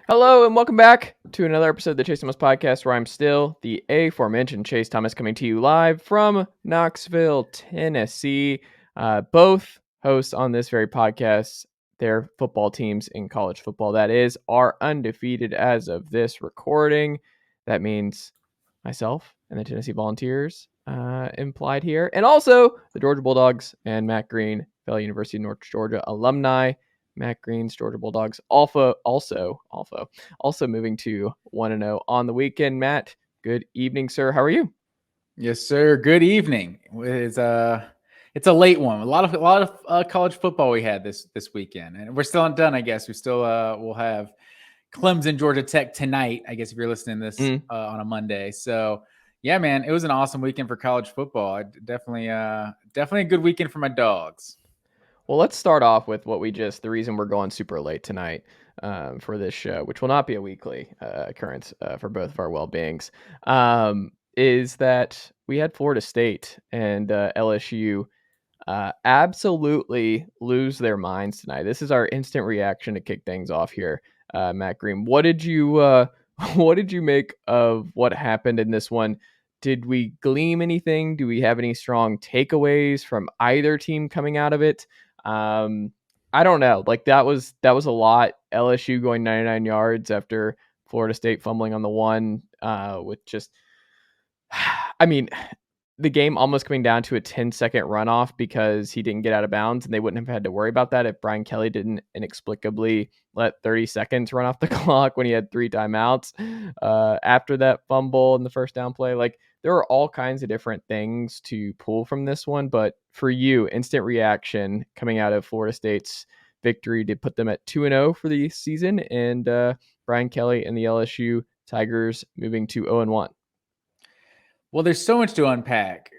Hello and welcome back to another episode of the Chase Thomas Podcast, where I'm still the aforementioned Chase Thomas, coming to you live from Knoxville, Tennessee. Both hosts on this very podcast, their football teams in college football, that is, are undefeated as of this recording. That means myself and the Tennessee Volunteers implied here, and also the Georgia Bulldogs and Matt Green, fellow University of North Georgia alumni. Matt Green's Georgia Bulldogs also moving to 1-0 on the weekend. Matt, good evening, sir. How are you? Yes, sir. Good evening. It's a late one. A lot of college football we had this weekend, and we're still not done. I guess we still will have Clemson, Georgia Tech tonight. I guess if you're listening to this on a Monday. So yeah, man, it was an awesome weekend for college football. Definitely a good weekend for my dogs. Well, let's start off with the reason we're going super late tonight for this show, which will not be a weekly occurrence for both of our well-beings, is that we had Florida State and LSU absolutely lose their minds tonight. This is our instant reaction to kick things off here. Matt Green, what did you make of what happened in this one? Did we glean anything? Do we have any strong takeaways from either team coming out of it? I don't know. Like that was a lot. LSU going 99 yards after Florida State fumbling on the one, with just, I mean, the game almost coming down to a 10-second runoff because he didn't get out of bounds, and they wouldn't have had to worry about that if Brian Kelly didn't inexplicably let 30 seconds run off the clock when he had 3 timeouts after that fumble and the first down play. Like, there are all kinds of different things to pull from this one, but for you, instant reaction coming out of Florida State's victory to put them at 2-0 for the season, and Brian Kelly and the LSU Tigers moving to 0-1. Well, there's so much to unpack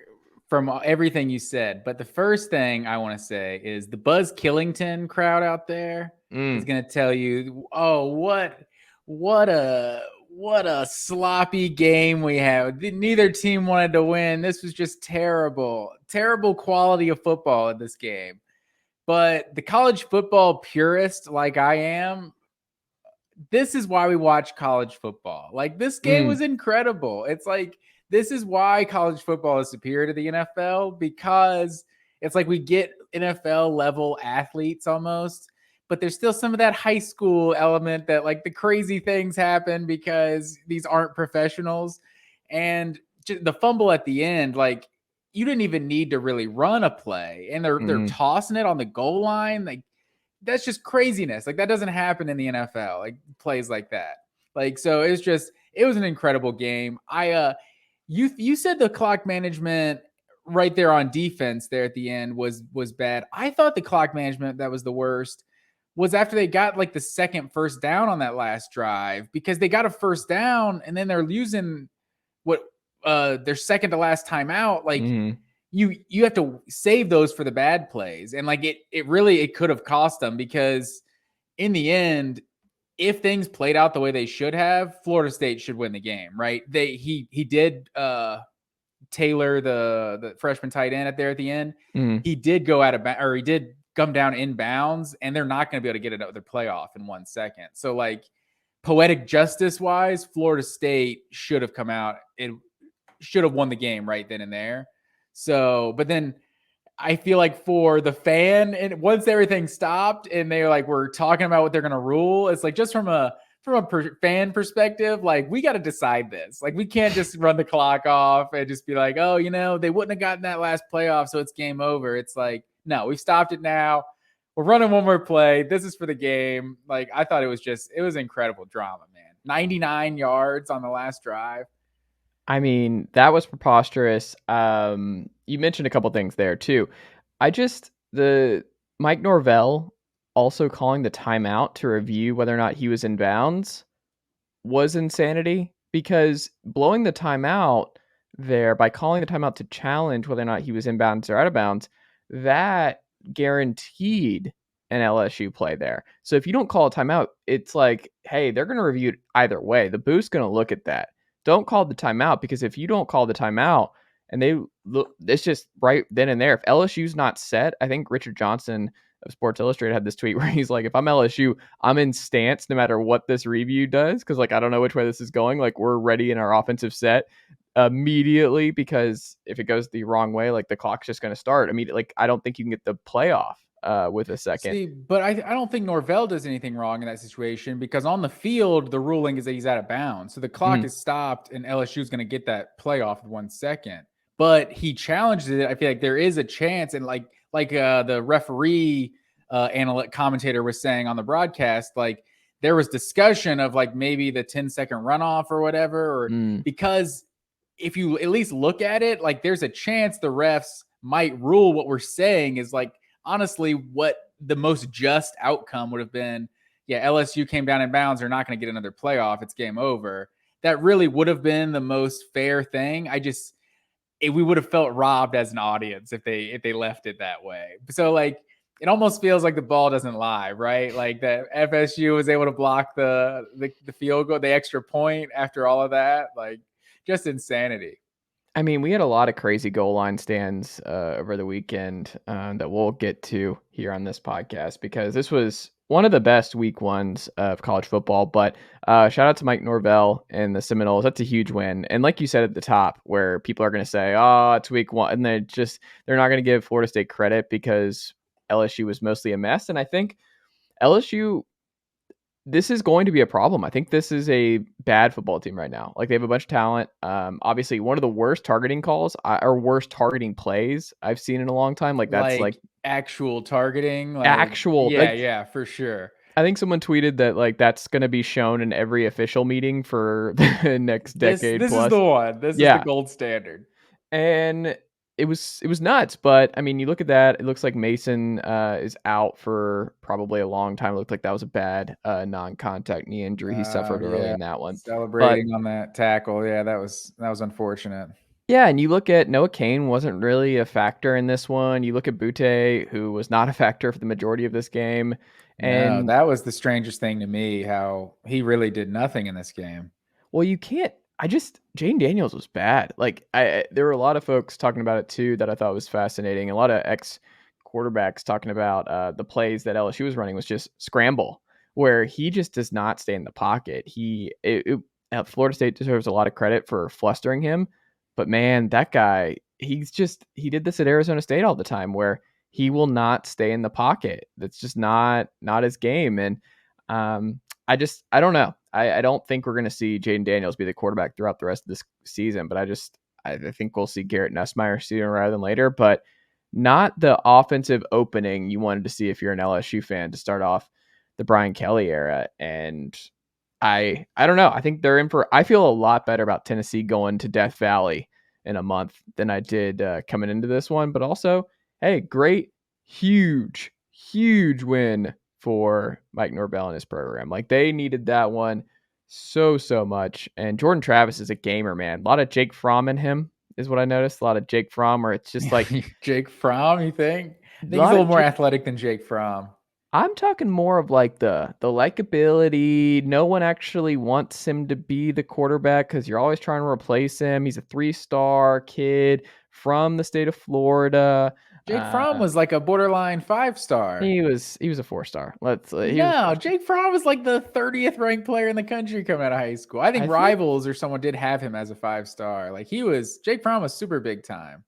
from everything you said, but the first thing I want to say is the Buzz Killington crowd out there is going to tell you, oh, what a sloppy game we had. Neither team wanted to win. This was just terrible quality of football in this game. But the college football purist like I am, this is why we watch college football. Like, this game was incredible. It's like, this is why college football is superior to the NFL, because it's like we get NFL level athletes almost, but there's still some of that high school element that, like, the crazy things happen because these aren't professionals. And the fumble at the end, like, you didn't even need to really run a play, and they're tossing it on the goal line. Like, that's just craziness. Like, that doesn't happen in the NFL, like plays like that. Like, so it was an incredible game. You said the clock management right there on defense there at the end was bad. I thought the clock management that was the worst was after they got like the second first down on that last drive, because they got a first down and then they're using their second to last timeout. Like, you have to save those for the bad plays. And like it could have cost them, because in the end, if things played out the way they should have, Florida State should win the game, right? He did Taylor, the freshman tight end at the end. He did go out of bounds, or he did come down in bounds, and they're not going to be able to get another playoff in 1 second. So, like, poetic justice wise, Florida State should have come out and should have won the game right then and there. So, but then I feel like for the fan, and once everything stopped and they were talking about what they're going to rule, it's like, just from a fan perspective, like, we got to decide this. Like, we can't just run the clock off and just be like, oh, they wouldn't have gotten that last playoff, so it's game over. It's like, no, we've stopped it now. We're running one more play. This is for the game. Like, I thought it was incredible drama, man. 99 yards on the last drive. I mean, that was preposterous. You mentioned a couple things there too. The Mike Norvell also calling the timeout to review whether or not he was in bounds was insanity, because blowing the timeout there by calling the timeout to challenge whether or not he was in bounds or out of bounds, that guaranteed an LSU play there. So if you don't call a timeout, it's like, hey, they're going to review it either way. The booth's going to look at that. Don't call the timeout, because if you don't call the timeout And they look, it's just right then and there. If LSU's not set, I think Richard Johnson of Sports Illustrated had this tweet where he's like, if I'm LSU, I'm in stance no matter what this review does. Cause like, I don't know which way this is going. Like, we're ready in our offensive set immediately, because if it goes the wrong way, like the clock's just going to start immediately. Like, I don't think you can get the playoff with a second. See, but I don't think Norvell does anything wrong in that situation, because on the field, the ruling is that he's out of bounds. So the clock is stopped and LSU is going to get that playoff in 1 second. But he challenged it. I feel like there is a chance. And like the referee analyst commentator was saying on the broadcast, like there was discussion of like maybe the 10-second runoff or whatever, or because if you at least look at it, like there's a chance the refs might rule what we're saying is like, honestly, what the most just outcome would have been, yeah, LSU came down in bounds. They're not going to get another playoff. It's game over. That really would have been the most fair thing. We would have felt robbed as an audience if they left it that way. So like, it almost feels like the ball doesn't lie, right? Like that FSU was able to block the field goal, the extra point after all of that. Like, just insanity. I mean, we had a lot of crazy goal line stands over the weekend that we'll get to here on this podcast, because this was one of the best week ones of college football. But shout out to Mike Norvell and the Seminoles. That's a huge win. And like you said at the top, where people are going to say, oh, it's week one, and they're not going to give Florida State credit because LSU was mostly a mess. And I think LSU, this is going to be a problem. I think this is a bad football team right now. Like, they have a bunch of talent. Obviously, one of the worst targeting calls or worst targeting plays I've seen in a long time. Like, that's like actual targeting. Like, actual. Yeah, like, yeah, for sure. I think someone tweeted that like that's going to be shown in every official meeting for the next decade. This plus. Is the one. This is the gold standard. And it was nuts. But I mean, you look at that, it looks like Mason is out for probably a long time. It looked like that was a bad non-contact knee injury he suffered early in that one. Celebrating on that tackle. Yeah, that was unfortunate. Yeah, and you look at Noah Kane wasn't really a factor in this one. You look at Butte, who was not a factor for the majority of this game. And that was the strangest thing to me, how he really did nothing in this game. Well, you can't. Jane Daniels was bad. Like, there were a lot of folks talking about it too that I thought was fascinating. A lot of ex-quarterbacks talking about the plays that LSU was running was just scramble, where he just does not stay in the pocket. Florida State deserves a lot of credit for flustering him, but man, that guy, he did this at Arizona State all the time, where he will not stay in the pocket. That's just not his game. And I don't know. I don't think we're going to see Jaden Daniels be the quarterback throughout the rest of this season, but I think we'll see Garrett Nussmeier sooner rather than later, but not the offensive opening you wanted to see if you're an LSU fan to start off the Brian Kelly era. And I don't know. I think I feel a lot better about Tennessee going to Death Valley in a month than I did coming into this one, but also, hey, great, huge win for Mike Norvell and his program. Like, they needed that one so much. And Jordan Travis is a gamer, man. A lot of Jake Fromm in him is what I noticed. A lot of Jake Fromm, where it's just like Jake Fromm. You think? I think he's a little more athletic than Jake Fromm. I'm talking more of like the likability. No one actually wants him to be the quarterback because you're always trying to replace him. He's a 3-star kid from the state of Florida. Jake Fromm was like a borderline 5-star. He was a 4-star. Jake Fromm was like the 30th ranked player in the country coming out of high school. I think Rivals or someone did have him as a 5-star. Like, Jake Fromm was super big time.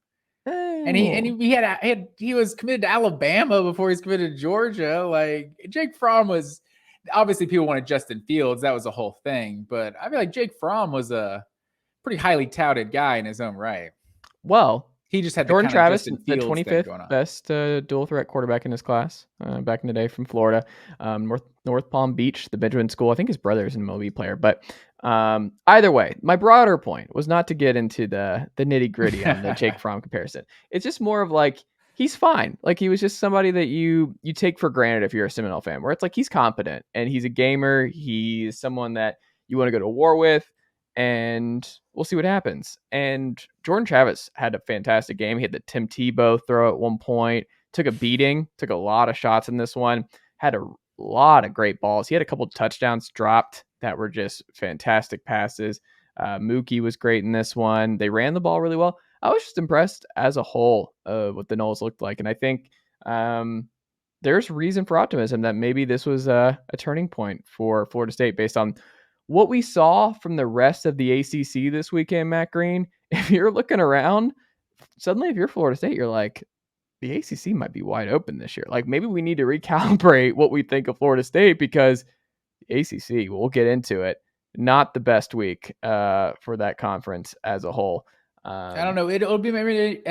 And he was committed to Alabama before he was committed to Georgia. Like, Jake Fromm was, obviously people wanted Justin Fields. That was the whole thing. But I feel like Jake Fromm was a pretty highly touted guy in his own right. Well, he just had Jordan Travis, the 25th best dual threat quarterback in his class back in the day from Florida. North Palm Beach, the Benjamin School. I think his brother is an MLB player. But either way, my broader point was not to get into the nitty gritty on the Jake Fromm comparison. It's just more of like, he's fine. Like, he was just somebody that you take for granted if you're a Seminole fan, where it's like, he's competent and he's a gamer. He's someone that you want to go to war with. And we'll see what happens. And Jordan Travis had a fantastic game. He had the Tim Tebow throw at one point, took a beating, took a lot of shots in this one, had a lot of great balls. He had a couple of touchdowns dropped that were just fantastic passes. Mookie was great in this one. They ran the ball really well. I was just impressed as a whole what the Noles looked like. And I think there's reason for optimism that maybe this was a turning point for Florida State based on what we saw from the rest of the ACC this weekend, Matt Green. If you're looking around, suddenly if you're Florida State, you're like, the ACC might be wide open this year. Like maybe we need to recalibrate what we think of Florida State because the ACC, we'll get into it, not the best week for that conference as a whole. I don't know. It'll be maybe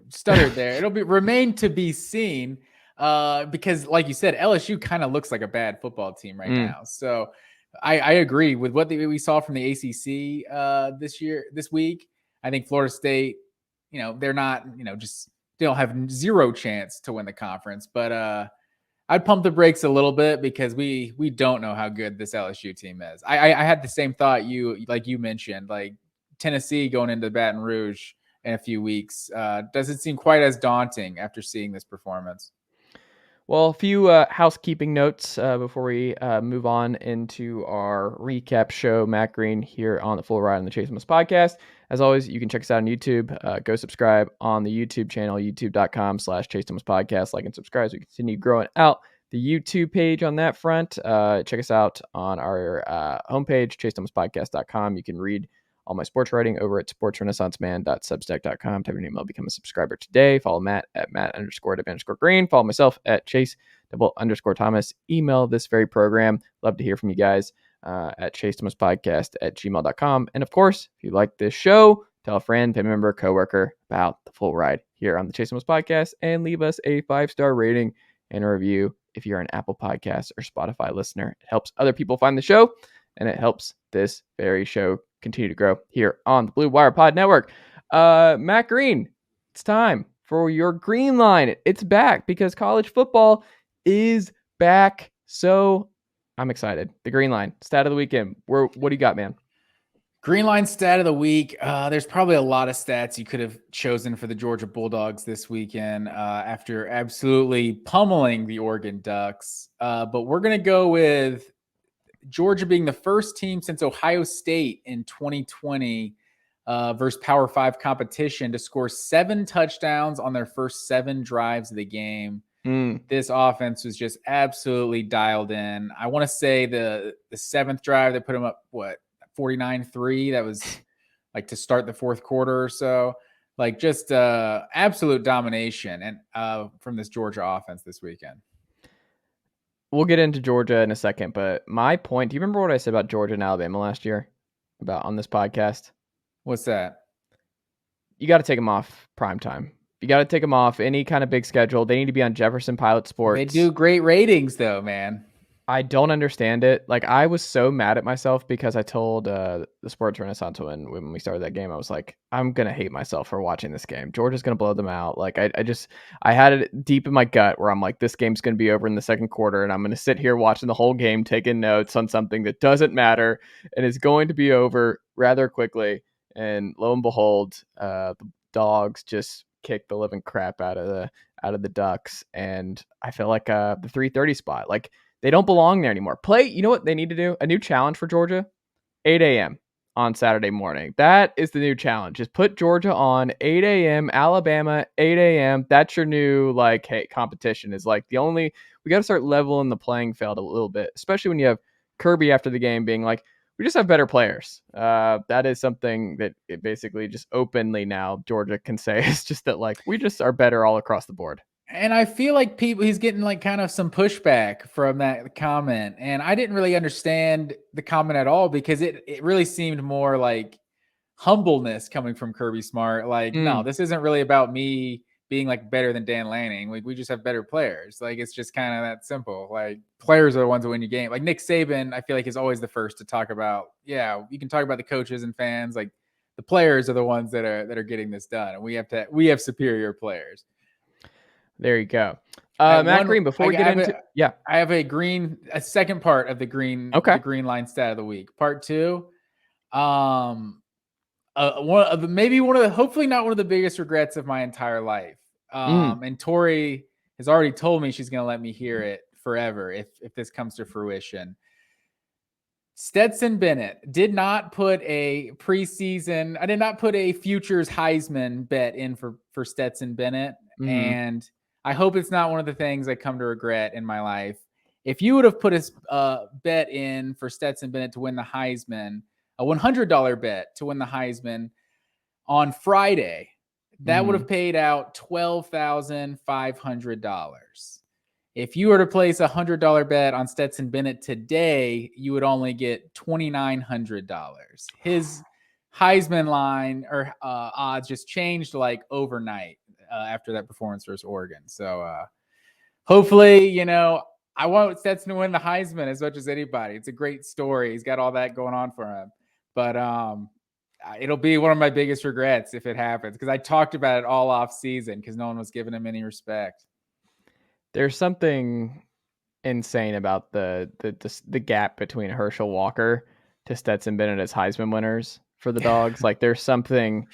stuttered there. It'll be remain to be seen because, like you said, LSU kind of looks like a bad football team right now. So I agree with what we saw from the ACC this week. I think Florida State, they're not, just they'll have zero chance to win the conference. But I'd pump the brakes a little bit because we don't know how good this LSU team is. I had the same thought you mentioned, like Tennessee going into Baton Rouge in a few weeks doesn't seem quite as daunting after seeing this performance. Well, a few housekeeping notes before we move on into our recap show. Matt Green here on the Full Ride on the Chase Thomas podcast. As always, you can check us out on YouTube. Go subscribe on the YouTube channel, youtube.com/Chase Thomas podcast. Like and subscribe so we continue growing out the YouTube page on that front. Check us out on our homepage, chasethomaspodcast.com. You can read all my sports writing over at sportsrenaissanceman.substack.com. Type your name, become a subscriber today. Follow Matt at Matt_W_Green. Follow myself at Chase_Thomas. Email this very program. Love to hear from you guys at chasethomaspodcast@gmail.com. And of course, if you like this show, tell a friend, family member, coworker about the Full Ride here on the Chase Thomas podcast and leave us a 5-star rating and a review if you're an Apple Podcast or Spotify listener. It helps other people find the show and it helps this very show continue to grow here on the Blue Wire Pod Network. Matt Green, it's time for your green line. It's back because college football is back. So I'm excited. The green line, stat of the weekend. What do you got, man? Green line stat of the week. There's probably a lot of stats you could have chosen for the Georgia Bulldogs this weekend after absolutely pummeling the Oregon Ducks. But we're going to go with Georgia being the first team since Ohio State in 2020 versus Power 5 competition to score 7 touchdowns on their first 7 drives of the game. This offense was just absolutely dialed in. I want to say the 7th drive, they put them up, 49-3. That was like to start the 4th quarter or so. Like just absolute domination and from this Georgia offense this weekend. We'll get into Georgia in a second, but my point, do you remember what I said about Georgia and Alabama last year on this podcast? What's that? You got to take them off primetime. You got to take them off any kind of big schedule. They need to be on Jefferson Pilot Sports. They do great ratings though, man. I don't understand it. Like I was so mad at myself because I told the Sports Renaissance when we started that game, I was like, I'm going to hate myself for watching this game. Georgia's going to blow them out. Like I had it deep in my gut where I'm like, this game's going to be over in the 2nd quarter and I'm going to sit here watching the whole game, taking notes on something that doesn't matter and is going to be over rather quickly. And lo and behold, the Dogs just kicked the living crap out of the Ducks. And I feel like the 3:30 spot, like, they don't belong there anymore. You know what they need to do? A new challenge for Georgia? 8 a.m. on Saturday morning. That is the new challenge. Just put Georgia on 8 a.m., Alabama, 8 a.m. That's your new, competition is we got to start leveling the playing field a little bit, especially when you have Kirby after the game being like, we just have better players. That is something that it basically just openly now Georgia can say. It's just that, we just are better all across the board. And I feel like he's getting kind of some pushback from that comment. And I didn't really understand the comment at all because it really seemed more like humbleness coming from Kirby Smart. No, this isn't really about me being better than Dan Lanning. We just have better players. It's just kind of that simple. Players are the ones that win your game. Nick Saban, I feel like is always the first to talk about, you can talk about the coaches and fans. The players are the ones that are getting this done. And we have superior players. There you go. Matt Green, before we get into I have a second part of the green line stat of the week. Part 2. Hopefully not one of the biggest regrets of my entire life. And Tori has already told me she's going to let me hear it forever if this comes to fruition. Stetson Bennett did not put a preseason. I did not put a futures Heisman bet in for Stetson Bennett. Mm-hmm. And I hope it's not one of the things I come to regret in my life. If you would have put a bet in for Stetson Bennett to win the Heisman, a $100 bet to win the Heisman on Friday, that would have paid out $12,500. If you were to place a $100 bet on Stetson Bennett today, you would only get $2,900. His Heisman line or odds just changed like overnight after that performance versus Oregon. So hopefully, I want Stetson to win the Heisman as much as anybody. It's a great story. He's got all that going on for him. But it'll be one of my biggest regrets if it happens, because I talked about it all off season because no one was giving him any respect. There's something insane about the gap between Herschel Walker to Stetson Bennett as Heisman winners for the Dogs. Like, there's something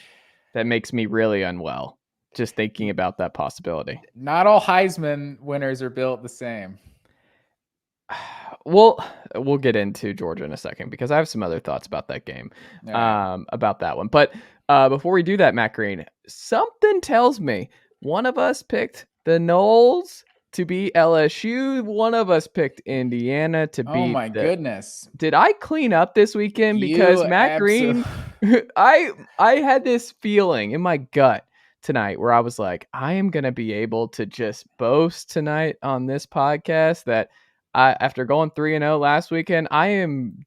that makes me really unwell just thinking about that possibility. Not all Heisman winners are built the same. We'll get into Georgia in a second because I have some other thoughts about that game, about that one. But before we do that, Matt Green, something tells me one of us picked the Noles to beat LSU. One of us picked Indiana to beat. Oh my goodness! Did I clean up this weekend? Because Matt Green, I had this feeling in my gut tonight where I was like, I am gonna be able to just boast tonight on this podcast that after going 3-0 last weekend, I am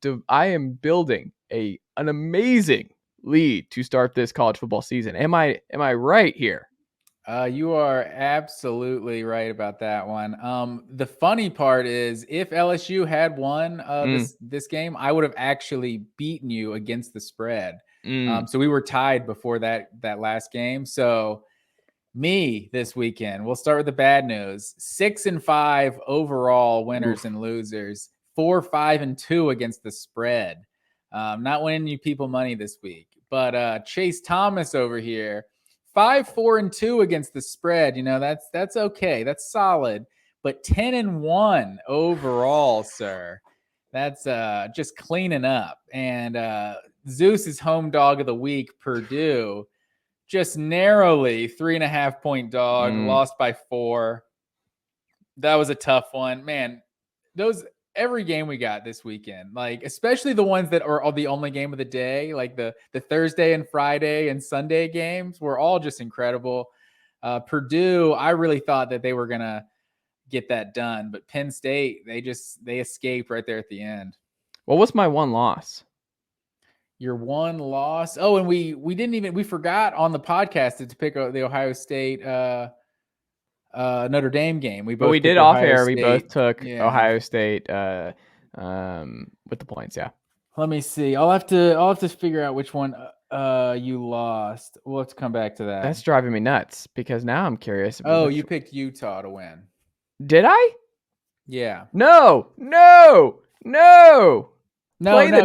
building an amazing lead to start this college football season. Am I right here? You are absolutely right about that one. The funny part is, if LSU had won this game, I would have actually beaten you against the spread. So we were tied before that last game. So me this weekend, we'll start with the bad news. 6-5 overall winners and losers. 4-5-2 against the spread. Not winning you people money this week. But Chase Thomas over here, 5-4-2 against the spread. That's okay. That's solid. But 10-1 overall, sir. That's just cleaning up. And Zeus's home dog of the week, Purdue, just narrowly 3.5-point dog, lost by 4. That was a tough one, man. Every game we got this weekend, like especially the ones that are all the only game of the day, like the Thursday and Friday and Sunday games, were all just incredible. Purdue, I really thought that they were gonna get that done, but Penn State, they escaped right there at the end. What was my one loss? Your one loss? Oh, and we forgot on the podcast to pick the Ohio State Notre Dame game. We did off air. We both took Ohio State with the points. Yeah. Let me see. I'll have to figure out which one you lost. We'll have to come back to that. That's driving me nuts because now I'm curious. You picked Utah to win. Did I? Yeah. No. You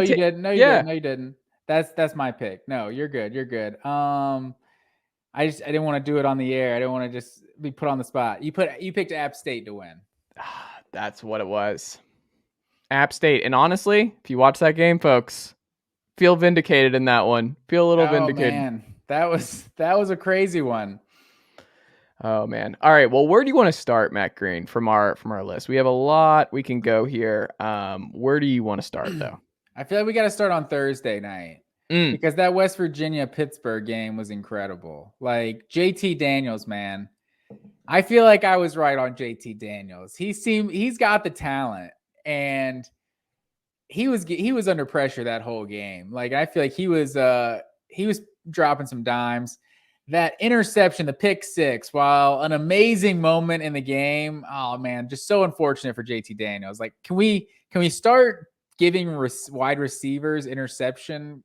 didn't. No, you didn't. That's my pick. No, you're good. I didn't want to do it on the air. I didn't want to just be put on the spot. You picked App State to win. That's what it was. App State. And honestly, if you watch that game, folks, feel vindicated in that one. Feel a little vindicated. Man. That was a crazy one. Oh man. All right. Well, where do you want to start, Matt Green, from our list? We have a lot we can go here. Where do you want to start though? I feel like we got to start on Thursday night. Because that West Virginia-Pittsburgh game was incredible. Like, JT Daniels, man. I feel like I was right on JT Daniels. He's got the talent, and he was under pressure that whole game. Like, I feel like he was dropping some dimes. That interception, the pick six, while an amazing moment in the game, oh man, just so unfortunate for JT Daniels. Like, can we start giving wide receivers an interception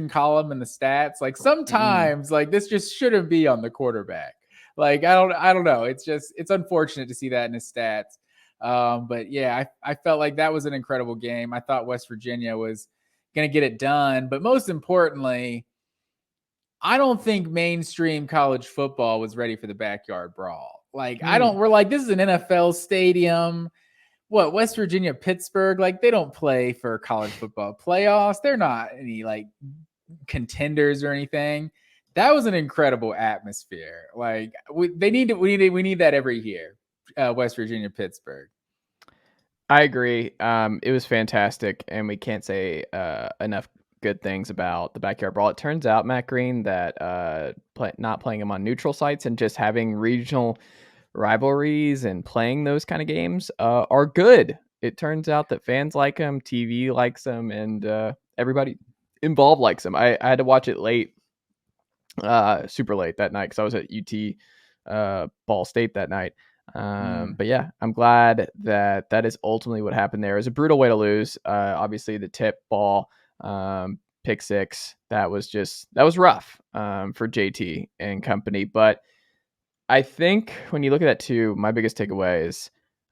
column in the stats? Like, sometimes like this just shouldn't be on the quarterback. Like, I don't know. It's unfortunate to see that in his stats. But yeah, I felt like that was an incredible game. I thought West Virginia was going to get it done, but most importantly, I don't think mainstream college football was ready for the backyard brawl. Like, we're like, this is an NFL stadium. what, West Virginia, Pittsburgh, like they don't play for college football playoffs. They're not any like contenders or anything. That was an incredible atmosphere. Like we need that every year. West Virginia, Pittsburgh. I agree. It was fantastic, and we can't say enough good things about the backyard brawl. It turns out, Matt Green, that not playing them on neutral sites and just having regional rivalries and playing those kind of games are good. It turns out that fans like them, TV likes them, and everybody involved likes them. I had to watch it late, super late that night because I was at UT Ball State that night. But yeah, I'm glad that is ultimately what happened there. It was a brutal way to lose. Obviously, the tip ball, pick six, that was rough for JT and company. But I think when you look at that too, my biggest takeaway is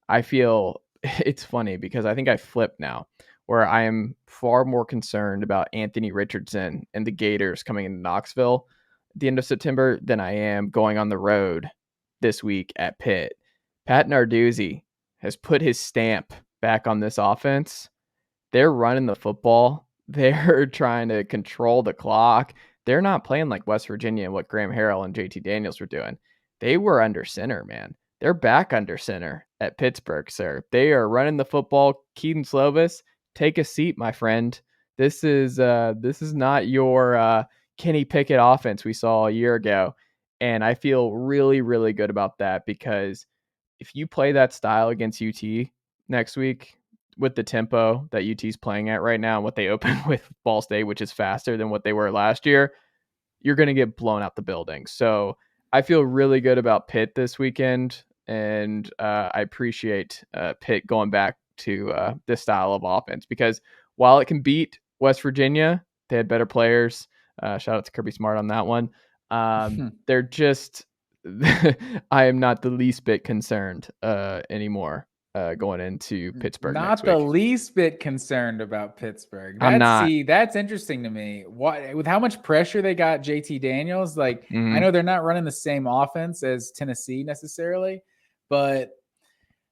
I feel it's funny because I think I flipped now, where I am far more concerned about Anthony Richardson and the Gators coming into Knoxville at the end of September than I am going on the road this week at Pitt. Pat Narduzzi has put his stamp back on this offense. They're running the football. They're trying to control the clock. They're not playing like West Virginia and what Graham Harrell and JT Daniels were doing. They were under center, man. They're back under center at Pittsburgh, sir. They are running the football. Keaton Slovis, take a seat, my friend. This is not your Kenny Pickett offense we saw a year ago. And I feel really, really good about that because if you play that style against UT next week with the tempo that UT's playing at right now and what they open with Ball State, which is faster than what they were last year, you're going to get blown out the building. So I feel really good about Pitt this weekend, and I appreciate Pitt going back to this style of offense because while it can beat West Virginia, they had better players. Shout out to Kirby Smart on that one. They're just I am not the least bit concerned anymore going into Pittsburgh Not next the week. least bit concerned about Pittsburgh. I'm not. That's interesting to me. What with how much pressure they got JT Daniels? Like I know they're not running the same offense as Tennessee necessarily, but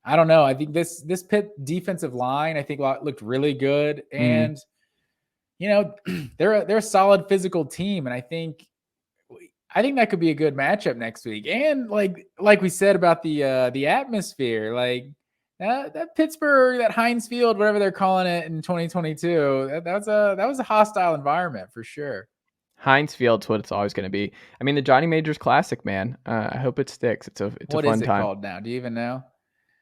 I don't know. I think this Pitt defensive line I think looked really good, and you know they're a solid physical team, and I think that could be a good matchup next week. And like we said about the atmosphere, like that Pittsburgh, that Heinz Field, whatever they're calling it in 2022, that was a hostile environment for sure. Heinz Field's what it's always going to be. I mean, the Johnny Majors Classic, man. I hope it sticks. It's a What fun is it time. called now? Do you even know?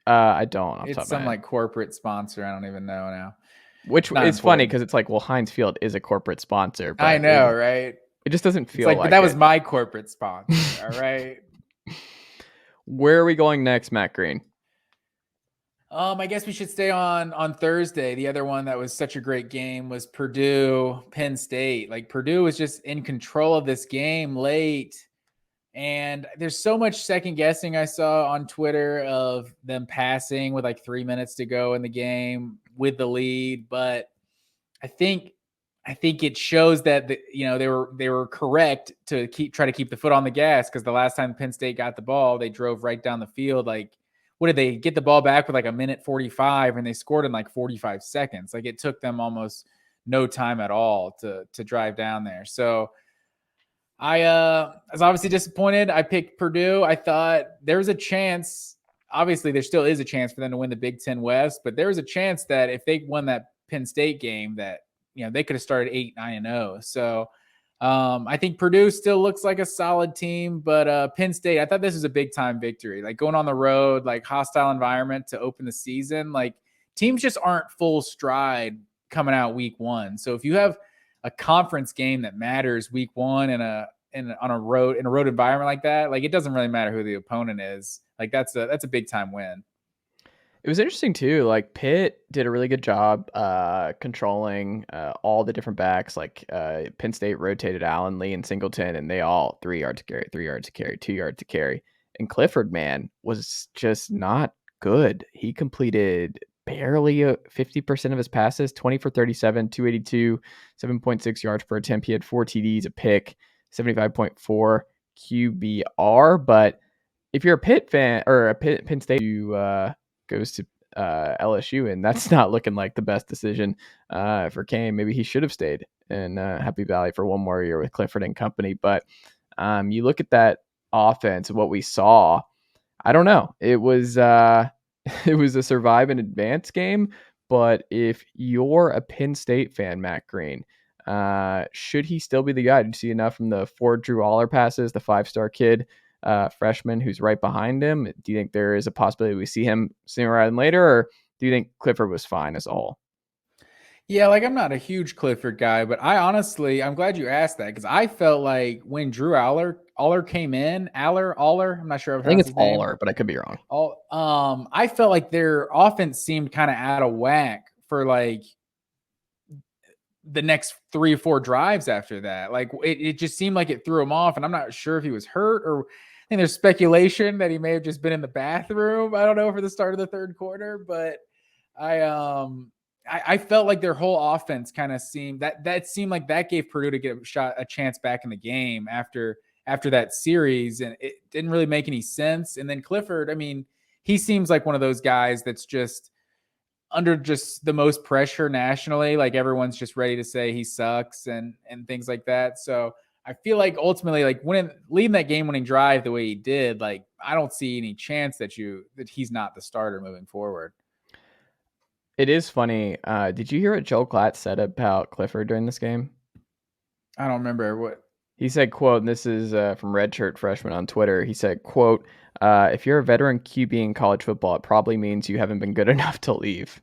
I don't. It's some like corporate sponsor. I don't even know now. Which is funny because it's like, well, Heinz Field is a corporate sponsor. But I know, right? It just doesn't feel like but that was my corporate sponsor. All right. Where are we going next, Matt Green? I guess we should stay on Thursday. The other one that was such a great game was Purdue, Penn State. Like Purdue was just in control of this game late. And there's so much second guessing I saw on Twitter of them passing with like 3 minutes to go in the game with the lead. But I think it shows that they were correct to try to keep the foot on the gas, because the last time Penn State got the ball, they drove right down the field. Like, what did they get the ball back with like a minute 45 and they scored in like 45 seconds? Like it took them almost no time at all to drive down there. So I was obviously disappointed. I picked Purdue. I thought there was a chance. Obviously, there still is a chance for them to win the Big Ten West, but there was a chance that if they won that Penn State game, that they could have started 8-9-0. So I think Purdue still looks like a solid team, but Penn State, I thought this was a big time victory. Like going on the road, like hostile environment to open the season. Like teams just aren't full stride coming out week one. So if you have a conference game that matters week one in a road environment like that, like it doesn't really matter who the opponent is. Like that's a big time win. It was interesting too. Like Pitt did a really good job controlling all the different backs. Like Penn State rotated Allen, Lee, and Singleton, and they all 3 yards to carry, 3 yards to carry, 2 yards to carry. And Clifford, man, was just not good. He completed barely 50% of his passes, 20 for 37, 282, 7.6 yards per attempt. He had 4 TDs, a pick, 75.4 QBR. But if you're a Pitt fan or a Penn State, you goes to LSU, and that's not looking like the best decision for Kane. Maybe he should have stayed in Happy Valley for one more year with Clifford and company. But you look at that offense, what we saw, I don't know. It was it was a survive and advance game. But if you're a Penn State fan, Matt Green, should he still be the guy? Did you see enough from the 4 Drew Aller passes, the 5-star kid, freshman who's right behind him? Do you think there is a possibility we see him sooner rather than later, or do you think Clifford was fine as a whole? Yeah, like I'm not a huge Clifford guy, but I'm glad you asked that because I felt like when Drew Aller came in, Aller, I'm not sure. I think it's Aller, but I could be wrong. I felt like their offense seemed kind of out of whack for like the next 3 or 4 drives after that. Like it just seemed like it threw him off, and I'm not sure if he was hurt or. I think there's speculation that he may have just been in the bathroom. I don't know for the start of the third quarter, but I felt like their whole offense kind of seemed like that gave Purdue to get a chance back in the game after that series, and it didn't really make any sense. And then Clifford, I mean, he seems like one of those guys that's just under just the most pressure nationally. Like everyone's just ready to say he sucks and things like that. So I feel like ultimately, like leading that game-winning drive the way he did, like I don't see any chance that he's not the starter moving forward. It is funny. Did you hear what Joel Klatt said about Clifford during this game? I don't remember what he said. Quote, and this is from Redshirt Freshman on Twitter. He said, quote, if you're a veteran QB in college football, it probably means you haven't been good enough to leave.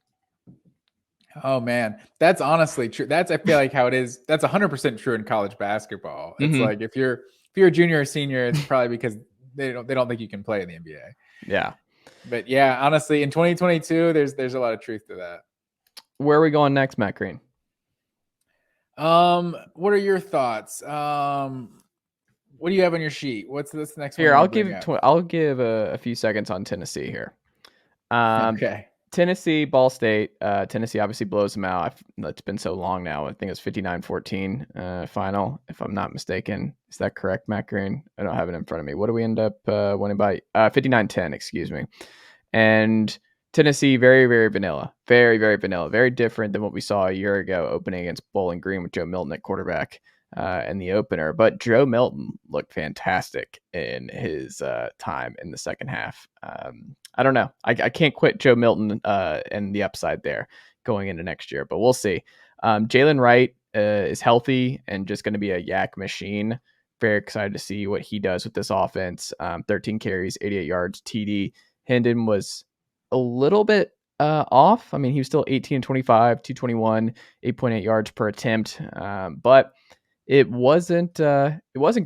Oh man, that's honestly true. I feel like how it is. That's 100% true in college basketball. It's like if you're a junior or senior, it's probably because they don't think you can play in the NBA. Yeah. But yeah, honestly, in 2022, there's a lot of truth to that. Where are we going next, Matt Green? What are your thoughts? What do you have on your sheet? What's this next here? one? I'll give a few seconds on Tennessee here. Okay. Tennessee, Ball State. Tennessee obviously blows them out. It's been so long now. I think it's 59-14 final, if I'm not mistaken. Is that correct, Matt Green? I don't have it in front of me. What do we end up winning by? 59-10, excuse me. And Tennessee, very, very vanilla. Very, very vanilla. Very different than what we saw a year ago opening against Bowling Green with Joe Milton at quarterback in the opener. But Joe Milton looked fantastic in his time in the second half. I don't know. I can't quit Joe Milton and the upside there going into next year, but we'll see. Jalen Wright is healthy and just going to be a yak machine. Very excited to see what he does with this offense. 13 carries, 88 yards, TD. Hendon was a little bit off. I mean, he was still 18-25, 221, 8.8 yards per attempt. But it wasn't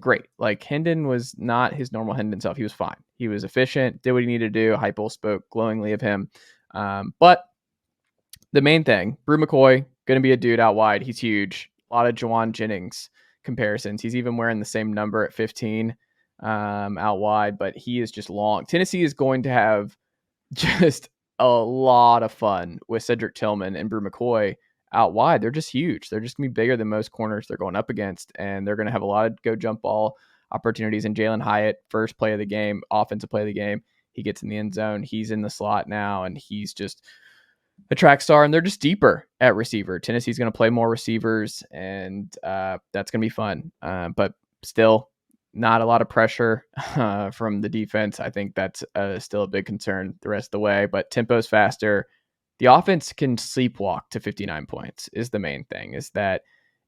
great. Like Hendon was not his normal Hendon self. He was fine. He was efficient, did what he needed to do. Heupel spoke glowingly of him. But the main thing, Brew McCoy, going to be a dude out wide. He's huge. A lot of Juwan Jennings comparisons. He's even wearing the same number at 15 out wide, but he is just long. Tennessee is going to have just a lot of fun with Cedric Tillman and Brew McCoy out wide. They're just huge. They're just going to be bigger than most corners they're going up against, and they're going to have a lot of go jump ball opportunities. And Jalen Hyatt, first play of the game, offensive play of the game, he gets in the end zone. He's in the slot now, and he's just a track star, and they're just deeper at receiver. Tennessee's going to play more receivers, and that's going to be fun. But still, not a lot of pressure from the defense. I think that's still a big concern the rest of the way, but tempo's faster. The offense can sleepwalk to 59 points is the main thing, is that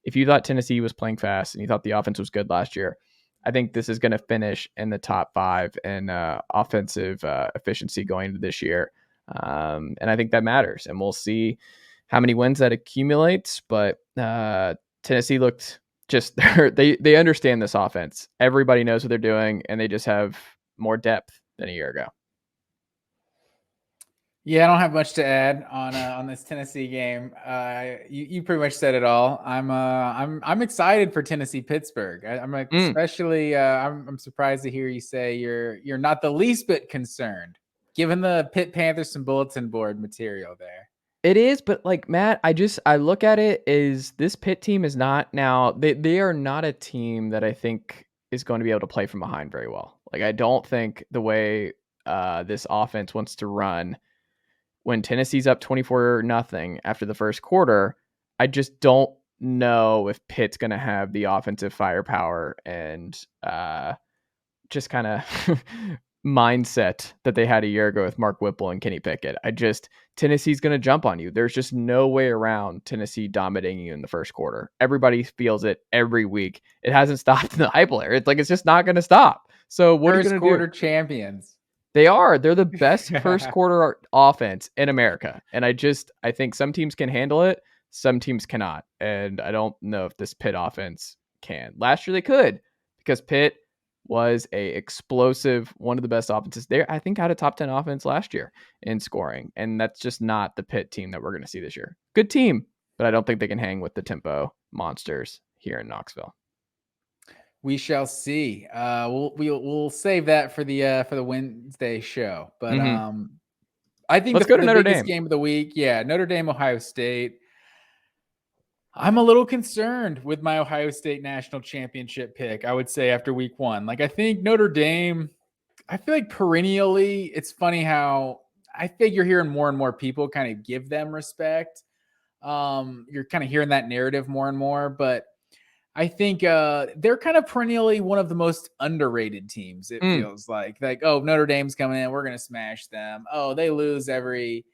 if you thought Tennessee was playing fast and you thought the offense was good last year, I think this is going to finish in the top 5 in offensive efficiency going into this year. And I think that matters, and we'll see how many wins that accumulates. But Tennessee looked just, they understand this offense. Everybody knows what they're doing, and they just have more depth than a year ago. Yeah, I don't have much to add on this Tennessee game. You pretty much said it all. I'm excited for Tennessee Pittsburgh. Especially I'm surprised to hear you say you're not the least bit concerned, given the Pitt Panthers some bulletin board material there. It is, but like Matt, I look at it as this Pitt team is not now. They are not a team that I think is going to be able to play from behind very well. Like I don't think the way this offense wants to run, when Tennessee's up 24-0 after the first quarter, I just don't know if Pitt's going to have the offensive firepower and just kind of mindset that they had a year ago with Mark Whipple and Kenny Pickett. Tennessee's going to jump on you. There's just no way around Tennessee dominating you in the first quarter. Everybody feels it every week. It hasn't stopped in the high player. It's just not going to stop. So what are you going to do? First quarter champions. They are. They're the best first quarter offense in America. And I think some teams can handle it. Some teams cannot. And I don't know if this Pitt offense can. Last year they could, because Pitt was a explosive, one of the best offenses there. I think had a top 10 offense last year in scoring. And that's just not the Pitt team that we're going to see this year. Good team, but I don't think they can hang with the tempo monsters here in Knoxville. We shall see. We'll save that for the Wednesday show. But I think let's go to the Notre biggest Dame game of the week. Yeah, Notre Dame, Ohio State. I'm a little concerned with my Ohio State national championship pick, I would say, after week one. Like, I think Notre Dame, I feel like perennially, it's funny how I think you're hearing more and more people kind of give them respect. You're kind of hearing that narrative more and more, but I think they're kind of perennially one of the most underrated teams. It feels like, oh, Notre Dame's coming in, we're going to smash them. Oh, they lose every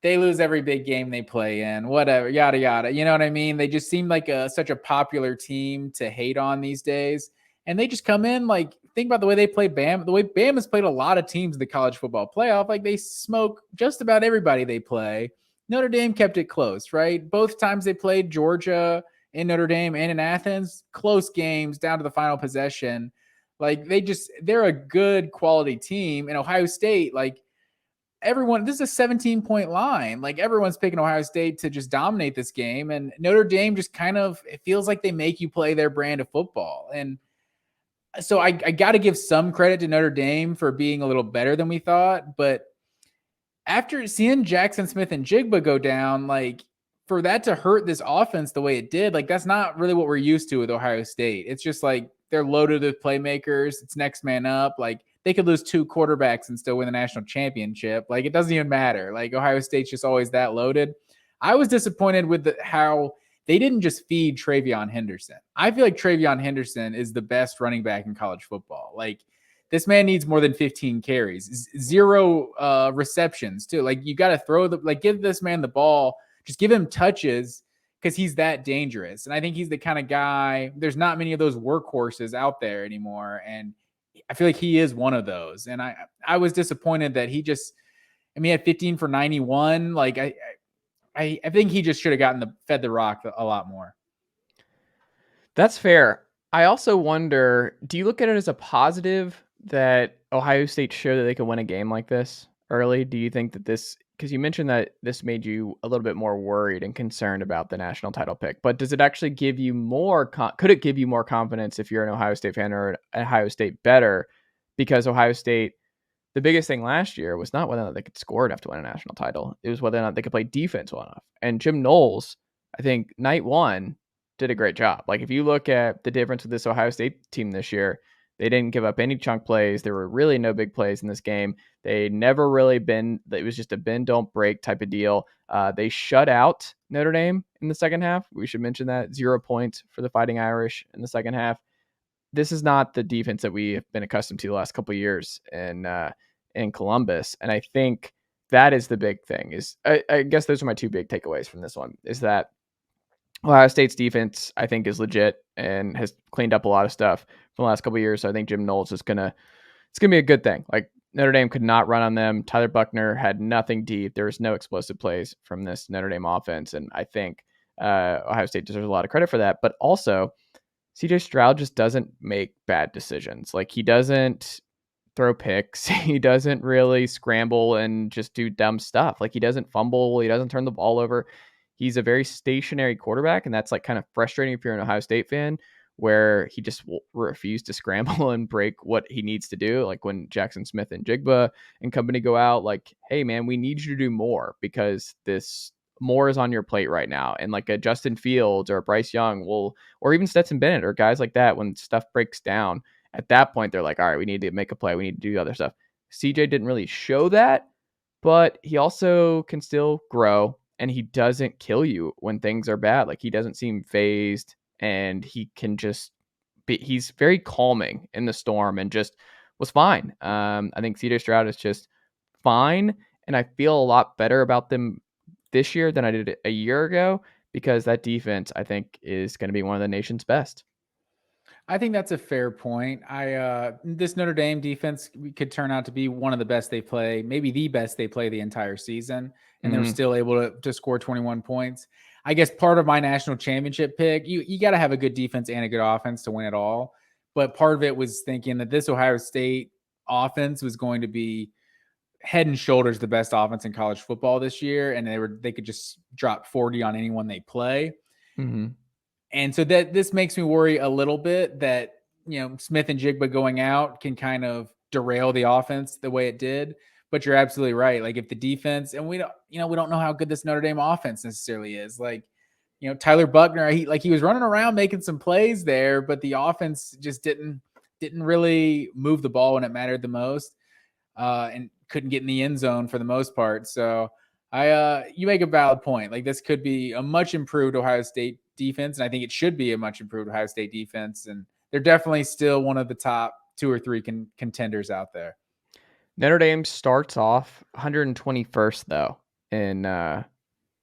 big game they play in, whatever, yada, yada. You know what I mean? They just seem like such a popular team to hate on these days. And they just come in, like, think about the way they play Bama. The way Bama's played a lot of teams in the college football playoff. Like, they smoke just about everybody they play. Notre Dame kept it close, right? Both times they played Georgia in Notre Dame and in Athens, close games down to the final possession. Like, they're a good quality team. And Ohio State, like, this is a 17-point line. Like, everyone's picking Ohio State to just dominate this game. And Notre Dame just kind of, it feels like they make you play their brand of football. And so I got to give some credit to Notre Dame for being a little better than we thought. But after seeing Jackson Smith and Jigba go down, like, for that to hurt this offense the way it did, like, that's not really what we're used to with Ohio State. It's just like they're loaded with playmakers. It's next man up. Like, they could lose two quarterbacks and still win the national championship. Like, it doesn't even matter. Like, Ohio State's just always that loaded. I was disappointed with how they didn't just feed TreVeyon Henderson. I feel like TreVeyon Henderson is the best running back in college football. Like, this man needs more than 15 carries, 0 receptions too. Like, you got to give this man the ball. Just give him touches, because he's that dangerous. And I think he's the kind of guy, there's not many of those workhorses out there anymore. And I feel like he is one of those. And I was disappointed that he had 15 for 91. Like, I think he just should have fed the rock a lot more. That's fair. I also wonder, do you look at it as a positive that Ohio State showed that they can win a game like this early? Do you think that because you mentioned that this made you a little bit more worried and concerned about the national title pick, but does it actually give you could it give you more confidence if you're an Ohio State fan, or Ohio State better? Because Ohio State, the biggest thing last year was not whether or not they could score enough to win a national title. It was whether or not they could play defense well enough. And Jim Noles, I think night one, did a great job. Like, if you look at the difference with this Ohio State team this year, they didn't give up any chunk plays. There were really no big plays in this game. They never really it was just a bend, don't break type of deal. They shut out Notre Dame in the second half. We should mention that. 0 points for the Fighting Irish in the second half. This is not the defense that we have been accustomed to the last couple of years in Columbus. And I think that is the big thing. I guess those are my two big takeaways from this one, is that Ohio State's defense, I think, is legit and has cleaned up a lot of stuff from the last couple of years. So I think Jim Knowles it's gonna be a good thing. Like, Notre Dame could not run on them. Tyler Buckner had nothing deep. There was no explosive plays from this Notre Dame offense, and I think Ohio State deserves a lot of credit for that. But also, CJ Stroud just doesn't make bad decisions. Like, he doesn't throw picks. He doesn't really scramble and just do dumb stuff. Like, he doesn't fumble. He doesn't turn the ball over. He's a very stationary quarterback, and that's, like, kind of frustrating if you're an Ohio State fan, where he just will refuse to scramble and break what he needs to do. Like, when Jackson Smith and Jigba and company go out, like, hey man, we need you to do more, because this more is on your plate right now. And like a Justin Fields or a Bryce Young or even Stetson Bennett or guys like that, when stuff breaks down, at that point, they're like, all right, we need to make a play. We need to do other stuff. CJ didn't really show that, but he also can still grow, and he doesn't kill you when things are bad. Like, he doesn't seem phased, and he can just he's very calming in the storm and just was fine. I think CJ Stroud is just fine, and I feel a lot better about them this year than I did a year ago, because that defense, I think, is going to be one of the nation's best. I think that's a fair point. This Notre Dame defense could turn out to be one of the best they play, maybe the best they play the entire season, and they were still able to score 21 points. I guess part of my national championship pick, you got to have a good defense and a good offense to win it all. But part of it was thinking that this Ohio State offense was going to be head and shoulders the best offense in college football this year, and they could just drop 40 on anyone they play. Mm-hmm. And so that this makes me worry a little bit that, Smith and Jigba going out can kind of derail the offense the way it did. But you're absolutely right. Like, if the defense, and we don't know how good this Notre Dame offense necessarily is. Like, Tyler Buckner, he was running around making some plays there, but the offense just didn't really move the ball when it mattered the most, and couldn't get in the end zone for the most part. So you make a valid point. Like, this could be a much improved Ohio State defense, and I think it should be a much improved Ohio State defense, and they're definitely still one of the top 2 or 3 contenders out there. Notre Dame starts off 121st though in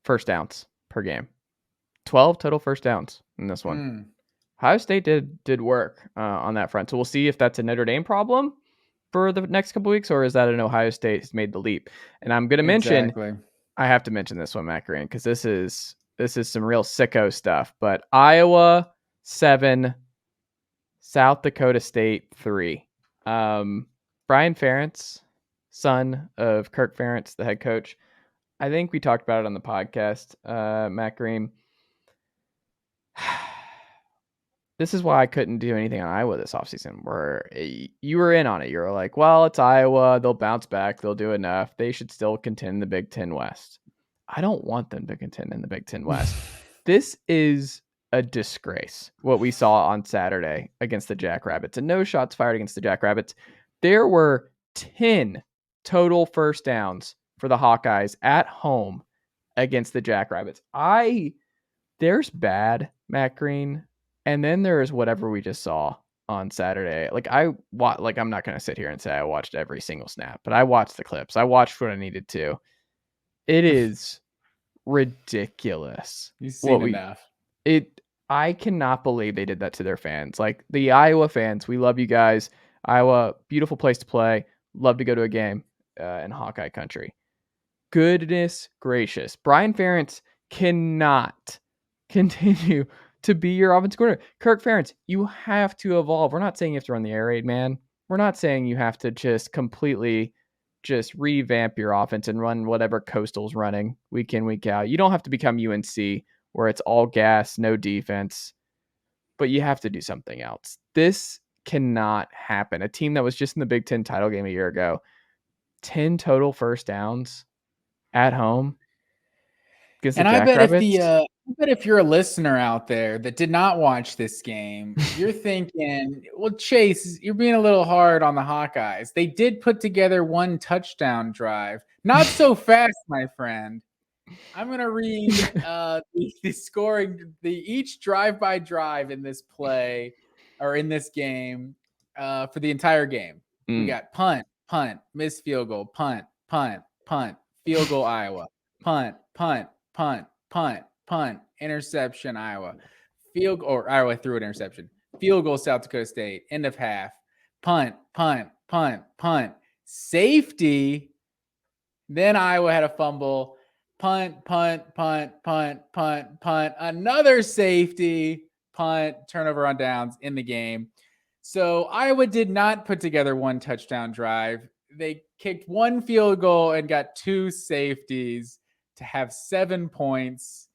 first downs per game. 12 total first downs in this one. Ohio State did work on that front, so we'll see if that's a Notre Dame problem for the next couple weeks, or is that an Ohio State has made the leap. And I'm going to mention, I have to mention this one, Matt Green, because this is some real sicko stuff. But Iowa 7, South Dakota State 3. Brian Ferentz, son of Kirk Ferentz, the head coach. I think we talked about it on the podcast, Matt Green. This is why I couldn't do anything on Iowa this offseason, where you were in on it. You were like, well, it's Iowa. They'll bounce back. They'll do enough. They should still contend the Big Ten West. I don't want them to contend in the Big Ten West. This is a disgrace, what we saw on Saturday against the Jackrabbits. And no shots fired against the Jackrabbits. There were 10 total first downs for the Hawkeyes at home against the Jackrabbits. There's bad, Matt Green. And then there's whatever we just saw on Saturday. I'm not going to sit here and say I watched every single snap, but I watched the clips. I watched what I needed to. It is ridiculous. You've seen enough. I cannot believe they did that to their fans. Like, the Iowa fans, we love you guys. Iowa, beautiful place to play. Love to go to a game in Hawkeye country. Goodness gracious. Brian Ferentz cannot continue to be your offensive coordinator. Kirk Ferentz, you have to evolve. We're not saying you have to run the air raid, man. We're not saying you have to just completely just revamp your offense and run whatever Coastal's running week in, week out. You don't have to become UNC where it's all gas, no defense, but you have to do something else. This cannot happen. A team that was just in the Big Ten title game a year ago, 10 total first downs at home. And I bet if you're a listener out there that did not watch this game, you're thinking, well, Chase, you're being a little hard on the Hawkeyes. They did put together one touchdown drive. Not so fast, my friend. I'm going to read the scoring, each drive-by drive in this play or in this game for the entire game. We got punt, missed field goal, punt, field goal, Iowa, punt, interception, Iowa, Iowa threw an interception, field goal, South Dakota State, end of half, punt, safety. Then Iowa had a fumble, punt, another safety, punt, turnover on downs in the game. So Iowa did not put together one touchdown drive. They kicked one field goal and got 2 safeties to have 7 points.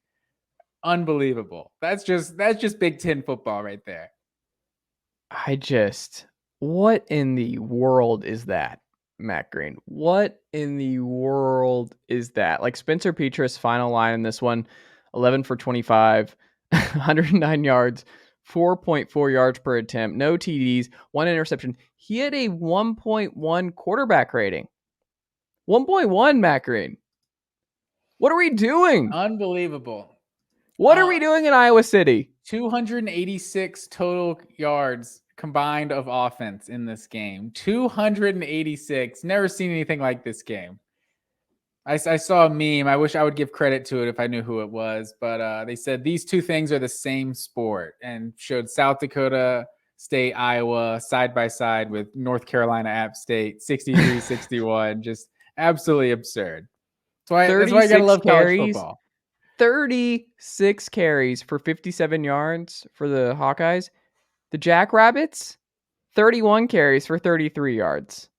Unbelievable. That's just Big Ten football right there. What in the world is that, Matt Green? What in the world is that? Like, Spencer Petras' final line in this one, 11 for 25, 109 yards, 4.4 yards per attempt, no TDs, 1 interception. He had a 1.1 quarterback rating. 1.1, Matt Green. What are we doing? Unbelievable. What are we doing in Iowa City? 286 total yards combined of offense in this game. 286. Never seen anything like this game. I saw a meme. I wish I would give credit to it if I knew who it was, but they said these two things are the same sport and showed South Dakota State, Iowa side by side with North Carolina App State, 63-61. Just absolutely absurd. That's why you gotta love college football. 36 carries for 57 yards for the Hawkeyes. The Jackrabbits, 31 carries for 33 yards.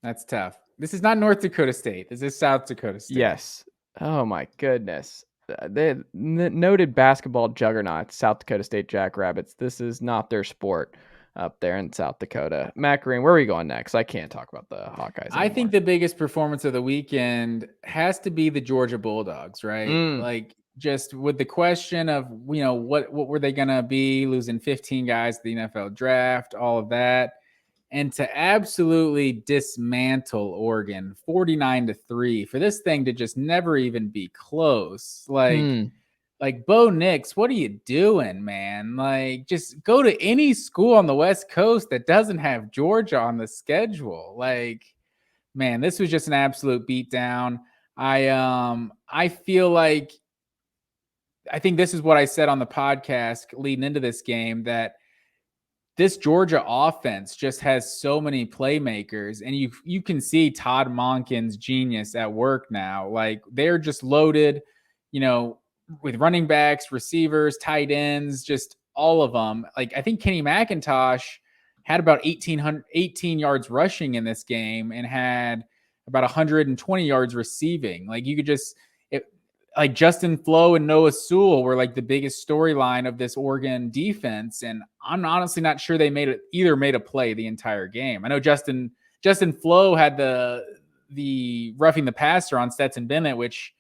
That's tough. This is not North Dakota State. This is South Dakota State. Yes. Oh, my goodness. The noted basketball juggernaut, South Dakota State Jackrabbits. This is not their sport up there in South Dakota. Matt Green, where are we going next? I can't talk about the Hawkeyes anymore. I think the biggest performance of the weekend has to be the Georgia Bulldogs, right? Like, just with the question of, what were they going to be, losing 15 guys to the NFL draft, all of that. And to absolutely dismantle Oregon 49-3 for this thing to just never even be close. Like Bo Nix, what are you doing, man? Like, just go to any school on the West Coast that doesn't have Georgia on the schedule. Like, man, this was just an absolute beatdown. I feel like, I think this is what I said on the podcast leading into this game, that this Georgia offense just has so many playmakers, and you can see Todd Monken's genius at work now. Like, they're just loaded, with running backs, receivers, tight ends, just all of them. Like, I think Kenny McIntosh had about 18 yards rushing in this game and had about 120 yards receiving. Like, you could just like Justin Flo and Noah Sewell were like the biggest storyline of this Oregon defense. And I'm honestly not sure they made a play the entire game. I know Justin Flo had the roughing the passer on Stetson Bennett, which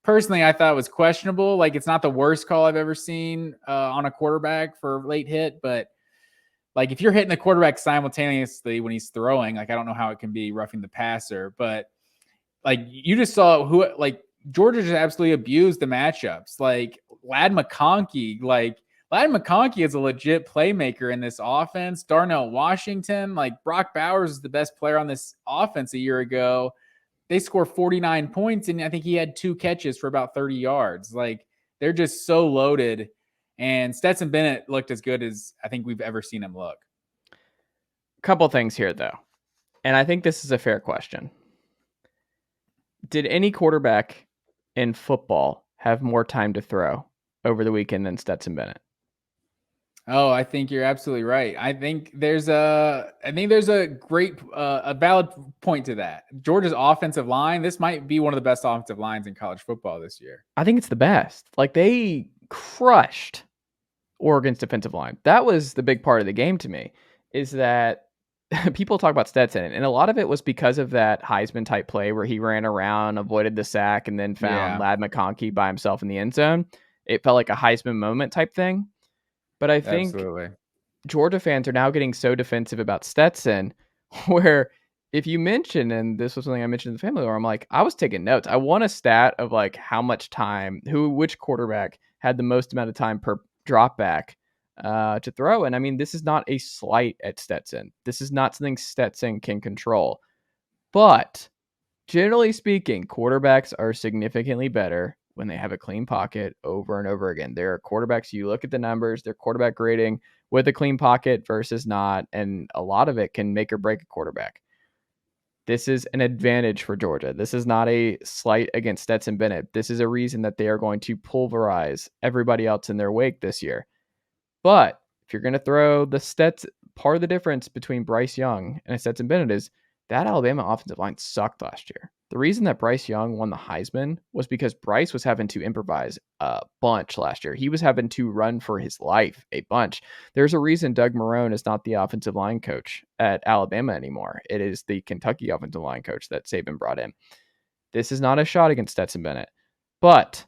personally I thought was questionable. Like, it's not the worst call I've ever seen on a quarterback for late hit, but like, if you're hitting the quarterback simultaneously when he's throwing, like, I don't know how it can be roughing the passer, but like, you just saw Georgia just absolutely abused the matchups. Like, Ladd McConkey is a legit playmaker in this offense. Darnell Washington, like, Brock Bowers is the best player on this offense a year ago. They score 49 points, and I think he had 2 catches for about 30 yards. Like, they're just so loaded. And Stetson Bennett looked as good as I think we've ever seen him look. Couple things here, though. And I think this is a fair question. Did any quarterback in football have more time to throw over the weekend than Stetson Bennett? Oh, I think you're absolutely right. I think there's a great, a valid point to that. Georgia's offensive line, this might be one of the best offensive lines in college football this year. I think it's the best. Like, they crushed Oregon's defensive line. That was the big part of the game to me, is that people talk about Stetson, and a lot of it was because of that Heisman type play where he ran around, avoided the sack, and then found Ladd McConkey by himself in the end zone. It felt like a Heisman moment type thing. But I think Georgia fans are now getting so defensive about Stetson, where if you mention, and this was something I mentioned in the family, where I'm like, I was taking notes. I want a stat of like how much time, which quarterback had the most amount of time per drop back to throw. And I mean, this is not a slight at Stetson. This is not something Stetson can control. But generally speaking, quarterbacks are significantly better when they have a clean pocket over and over again. There are quarterbacks, you look at the numbers, their quarterback grading with a clean pocket versus not, and a lot of it can make or break a quarterback. This is an advantage for Georgia. This is not a slight against Stetson Bennett. This is a reason that they are going to pulverize everybody else in their wake this year. But if you're going to throw the Stetson, part of the difference between Bryce Young and Stetson Bennett is that Alabama offensive line sucked last year. The reason that Bryce Young won the Heisman was because Bryce was having to improvise a bunch last year. He was having to run for his life a bunch. There's a reason Doug Marrone is not the offensive line coach at Alabama anymore. It is the Kentucky offensive line coach that Saban brought in. This is not a shot against Stetson Bennett, but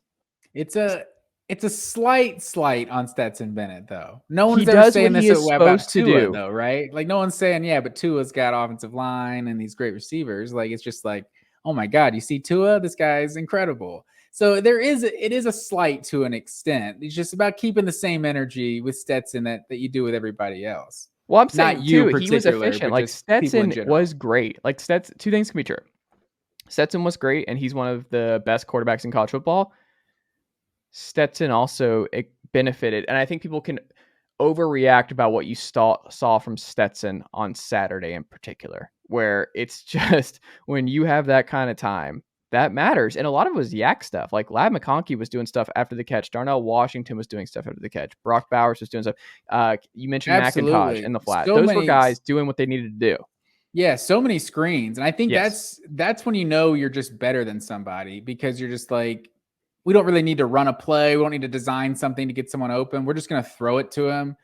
it's a It's a slight on Stetson Bennett, though. No He one's ever does saying what he this is about supposed to Tua, do. though, right? Like, no one's saying, yeah, but Tua's got offensive line and these great receivers. Like, it's just like, oh my God, you see Tua? This guy's incredible. So it is a slight to an extent. It's just about keeping the same energy with Stetson that you do with everybody else. Well, I'm Not saying you too, in he was particular, efficient. but Like just people in Stetson general. was great. Like Stetson, two things can be true. Stetson was great, and he's one of the best quarterbacks in college football. Stetson also benefited, and I think people can overreact about what you saw from Stetson on Saturday in particular, where it's just when you have that kind of time, that matters. And a lot of it was yak stuff. Like Ladd McConkey was doing stuff after the catch. Darnell Washington was doing stuff after the catch. Brock Bowers was doing stuff. You mentioned McIntosh in Absolutely. the flat. So Those were many. guys doing what they needed to do. Yeah, so many screens. And I think Yes. that's when you know you're just better than somebody, because you're just like, we don't really need to run a play. We don't need to design something to get someone open. We're just going to throw it to him.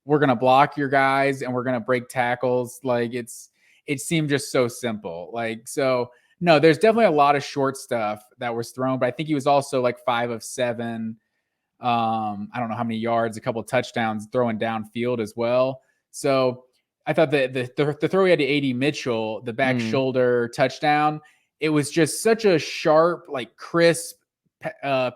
We're going to block your guys and we're going to break tackles. Like it seemed just so simple. Like, so no, there's definitely a lot of short stuff that was thrown, but I think he was also like 5 of 7. I don't know how many yards, a couple of touchdowns throwing downfield as well. So I thought that the throw he had to AD Mitchell, the back shoulder touchdown, it was just such a sharp, like crisp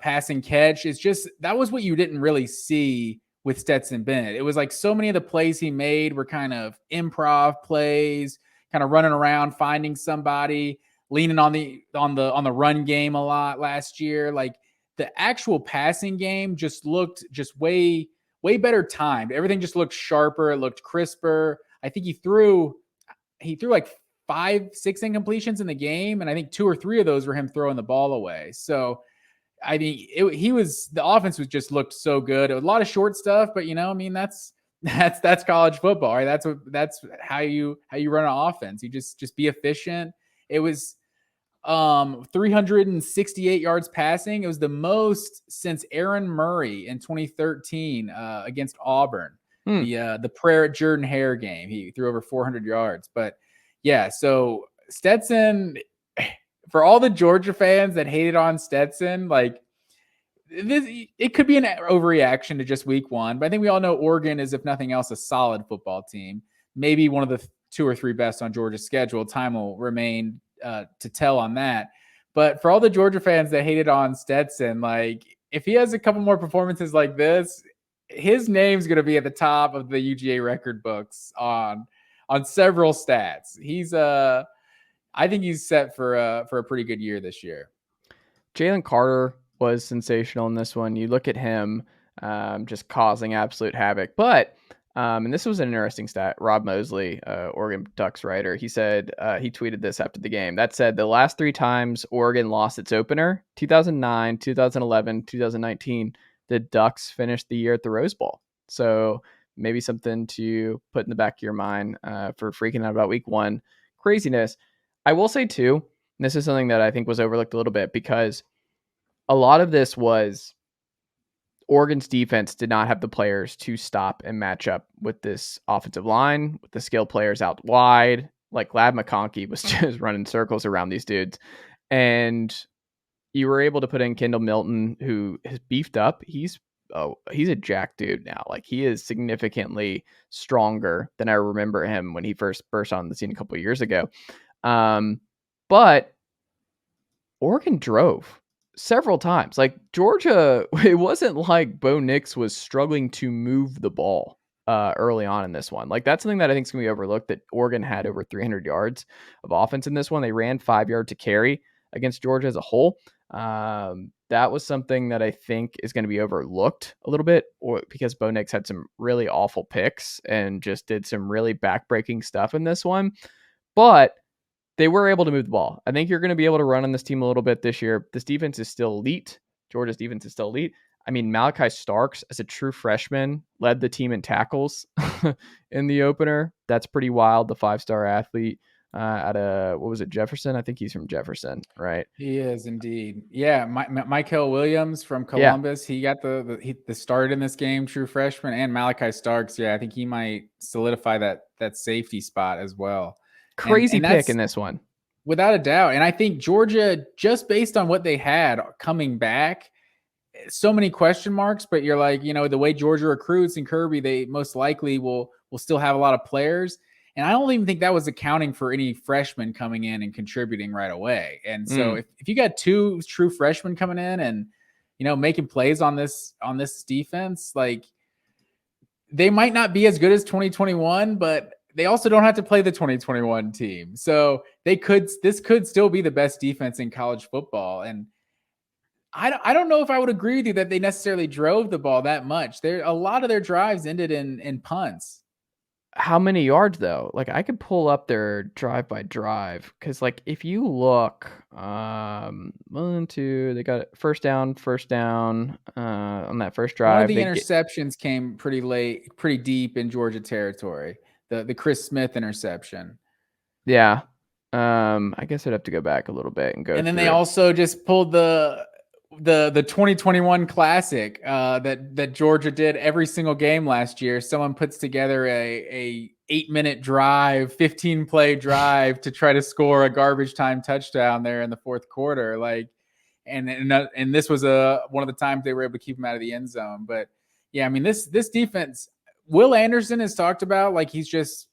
passing catch. It's just, that was what you didn't really see with Stetson Bennett. It was like so many of the plays he made were kind of improv plays, kind of running around, finding somebody, leaning on the run game a lot last year. Like the actual passing game just looked just way better timed. Everything just looked sharper. It looked crisper. I think he threw like 5-6 incompletions in the game, and I think 2 or 3 of those were him throwing the ball away. So I mean, the offense was just looked so good. It was a lot of short stuff, but I mean, that's college football, right? That's how you run an offense. You just be efficient. It was 368 yards passing. It was the most since Aaron Murray in 2013 against Auburn. The prayer at Jordan Hare game. He threw over 400 yards. But yeah, so Stetson, for all the Georgia fans that hated on Stetson, like it could be an overreaction to just week 1, but I think we all know Oregon is, if nothing else, a solid football team. Maybe one of the 2 or 3 best on Georgia's schedule. Time will remain to tell on that. But for all the Georgia fans that hated on Stetson, like if he has a couple more performances like this, his name's going to be at the top of the UGA record books on several stats. I think he's set for a pretty good year this year. Jalen Carter was sensational in this one. You look at him just causing absolute havoc. But, and this was an interesting stat, Rob Mosley, Oregon Ducks writer, he said, he tweeted this after the game. That said, the last 3 times Oregon lost its opener, 2009, 2011, 2019, the Ducks finished the year at the Rose Bowl. So maybe something to put in the back of your mind for freaking out about week 1. Craziness. I will say too, and this is something that I think was overlooked a little bit, because a lot of this was Oregon's defense did not have the players to stop and match up with this offensive line, with the skilled players out wide. Like Ladd McConkey was just running circles around these dudes. And you were able to put in Kendall Milton, who has beefed up. He's a jack dude now. Like he is significantly stronger than I remember him when he first burst on the scene a couple of years ago. But Oregon drove several times. Like Georgia, it wasn't like Bo Nix was struggling to move the ball early on in this one. Like that's something that I think is going to be overlooked, that Oregon had over 300 yards of offense in this one. They ran 5 yards to carry against Georgia as a whole. That was something that I think is going to be overlooked a little bit, or because Bo Nix had some really awful picks and just did some really backbreaking stuff in this one. But they were able to move the ball. I think you're going to be able to run on this team a little bit this year. This defense is still elite. Georgia's defense is still elite. I mean, Malachi Starks, as a true freshman, led the team in tackles in the opener. That's pretty wild. The 5-star athlete at what was it, Jefferson? I think he's from Jefferson, right? He is indeed. Yeah, Michael Williams from Columbus. Yeah. He got the start in this game, true freshman, and Malachi Starks. Yeah, I think he might solidify that safety spot as well. Crazy pick in this one. Without a doubt. And I think Georgia, just based on what they had coming back, so many question marks, but you're like, the way Georgia recruits and Kirby, they most likely will still have a lot of players. And I don't even think that was accounting for any freshmen coming in and contributing right away. And so if you got 2 true freshmen coming in and, making plays on this defense, like, they might not be as good as 2021, but they also don't have to play the 2021 team. So this could still be the best defense in college football. And I don't know if I would agree with you that they necessarily drove the ball that much. A lot of their drives ended in punts. How many yards though? Like, I could pull up their drive by drive, because like if you look, 1, 2, they got first down on that first drive. One of the interceptions came pretty late, pretty deep in Georgia territory. The Chris Smith interception. Yeah. I guess I'd have to go back a little bit and go. And then they also just pulled the 2021 Classic that Georgia did every single game last year. Someone puts together a 8-minute drive, 15-play drive to try to score a garbage time touchdown there in the fourth quarter. Like, and this was one of the times they were able to keep him out of the end zone. But yeah, I mean, this defense, Will Anderson has talked about like he's just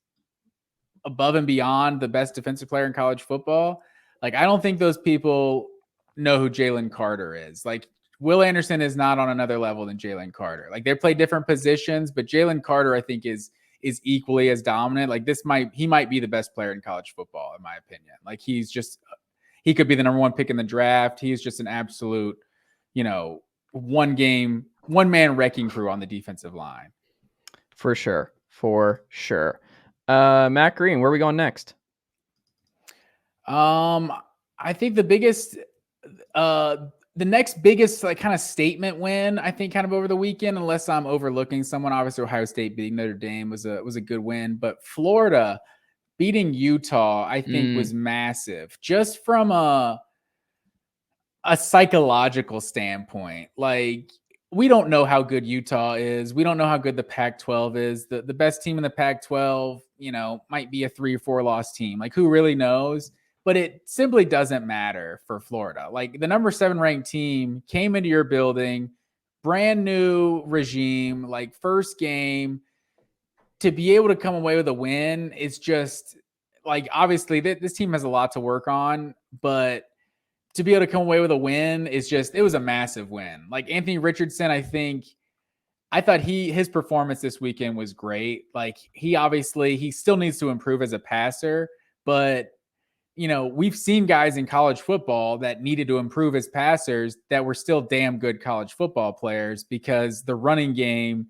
above and beyond the best defensive player in college football. Like, I don't think those people know who Jalen Carter is. Like, Will Anderson is not on another level than Jalen Carter. Like, they play different positions, but Jalen Carter, I think, is equally as dominant. Like, he might be the best player in college football, in my opinion. Like, he could be the number 1 pick in the draft. He's just an absolute, one man wrecking crew on the defensive line. For sure. Matt Green, where are we going next? I think the next biggest like kind of statement win, I think, kind of over the weekend, unless I'm overlooking someone, obviously Ohio State beating Notre Dame was a good win, but Florida beating Utah, I think, was massive, just from a psychological standpoint. Like, we don't know how good Utah is. We don't know how good the Pac-12 is. The best team in the Pac-12, might be a 3 or 4 loss team. Like, who really knows? But it simply doesn't matter for Florida. Like, the number 7 ranked team came into your building, brand new regime, like first game, to be able to come away with a win. It's just like, obviously this team has a lot to work on, but to be able to come away with a win it was a massive win. Like, Anthony Richardson, I thought his performance this weekend was great. Like, he still needs to improve as a passer, but we've seen guys in college football that needed to improve as passers that were still damn good college football players, because the running game,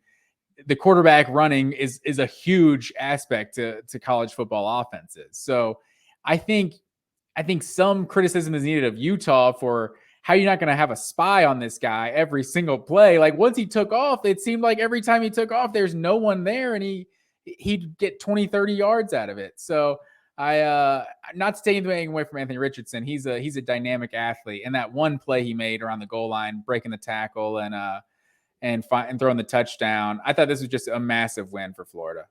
the quarterback running is a huge aspect to college football offenses. So I think some criticism is needed of Utah for how you're not going to have a spy on this guy every single play. Like, once he took off, it seemed like every time he took off, there's no one there, and he'd get 20, 30 yards out of it. So not to take anything away from Anthony Richardson, he's a dynamic athlete. And that one play he made around the goal line, breaking the tackle and throwing the touchdown, I thought this was just a massive win for Florida.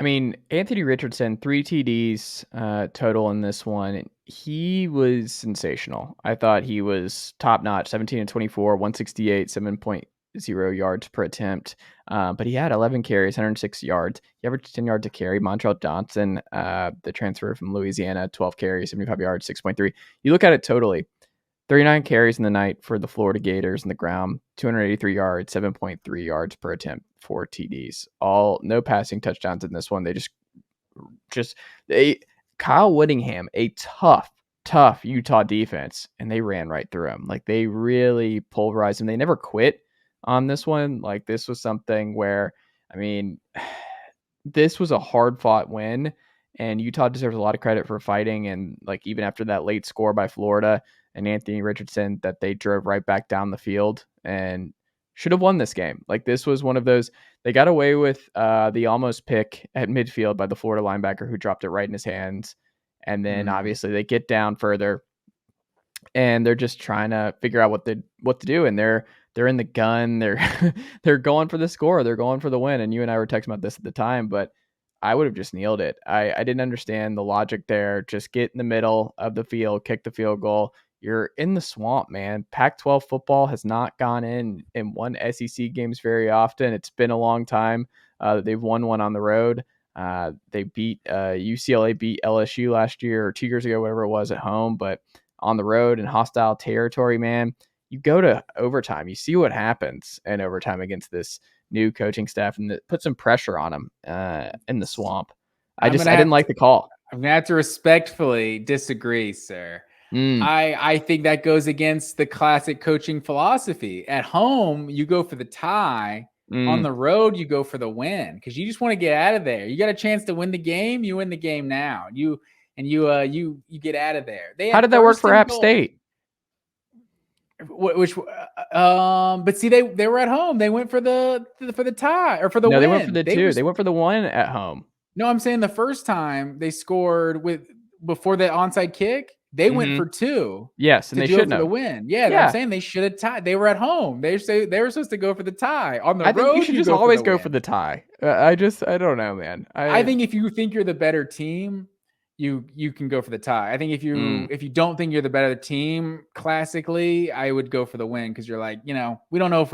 I mean, Anthony Richardson, 3 TDs total in this one. He was sensational. I thought he was top notch. 17 and 24, 168, 7.0 yards per attempt. But he had 11 carries, 106 yards. He averaged 10 yards a carry. Montrell Johnson, the transfer from Louisiana, 12 carries, 75 yards, 6.3. You look at it totally. 39 carries in the night for the Florida Gators in the ground, 283 yards, 7.3 yards per attempt, 4 TDs. All no passing touchdowns in this one. Kyle Whittingham, a tough Utah defense, and they ran right through him. Like, they really pulverized him. They never quit on this one. Like, this was something where, I mean, this was a hard fought win, and Utah deserves a lot of credit for fighting. And like, even after that late score by Florida and Anthony Richardson, that they drove right back down the field and should have won this game. Like, this was one of those, they got away with the almost pick at midfield by the Florida linebacker who dropped it right in his hands. And then obviously they get down further and they're just trying to figure out what to do. And they're in the gun. They're going for the score. They're going for the win. And you and I were texting about this at the time, but I would have just kneeled it. I didn't understand the logic there. Just get in the middle of the field, kick the field goal. you're in the swamp, man. Pac-12 football has not gone in and won SEC games very often. It's been a long time. They've won one on the road. They beat UCLA beat LSU last year or 2 years ago, whatever it was, at home, but on the road in hostile territory, man. You go to overtime, you see what happens in overtime against this new coaching staff, and that puts some pressure on them in the swamp. I didn't like the call. I'm gonna have to respectfully disagree, sir. I think that goes against the classic coaching philosophy. At home, you go for the tie. On the road, you go for the win because you just want to get out of there. You got a chance to win the game. You win the game now. You get out of there. How did that work for App State? But see, they were at home. They went for the tie or for the win. They went for the two. They went for the one at home. No, I'm saying the first time they scored before the onside kick, they went for two. Yes, and they should have the win. Yeah, I'm saying they should have tied. They were at home. They were supposed to go for the tie. On the road, think you should just always go for the tie. I don't know, man. I think if you think you're the better team, you can go for the tie. I think if you don't think you're the better team, classically, I would go for the win because you're like, we don't know if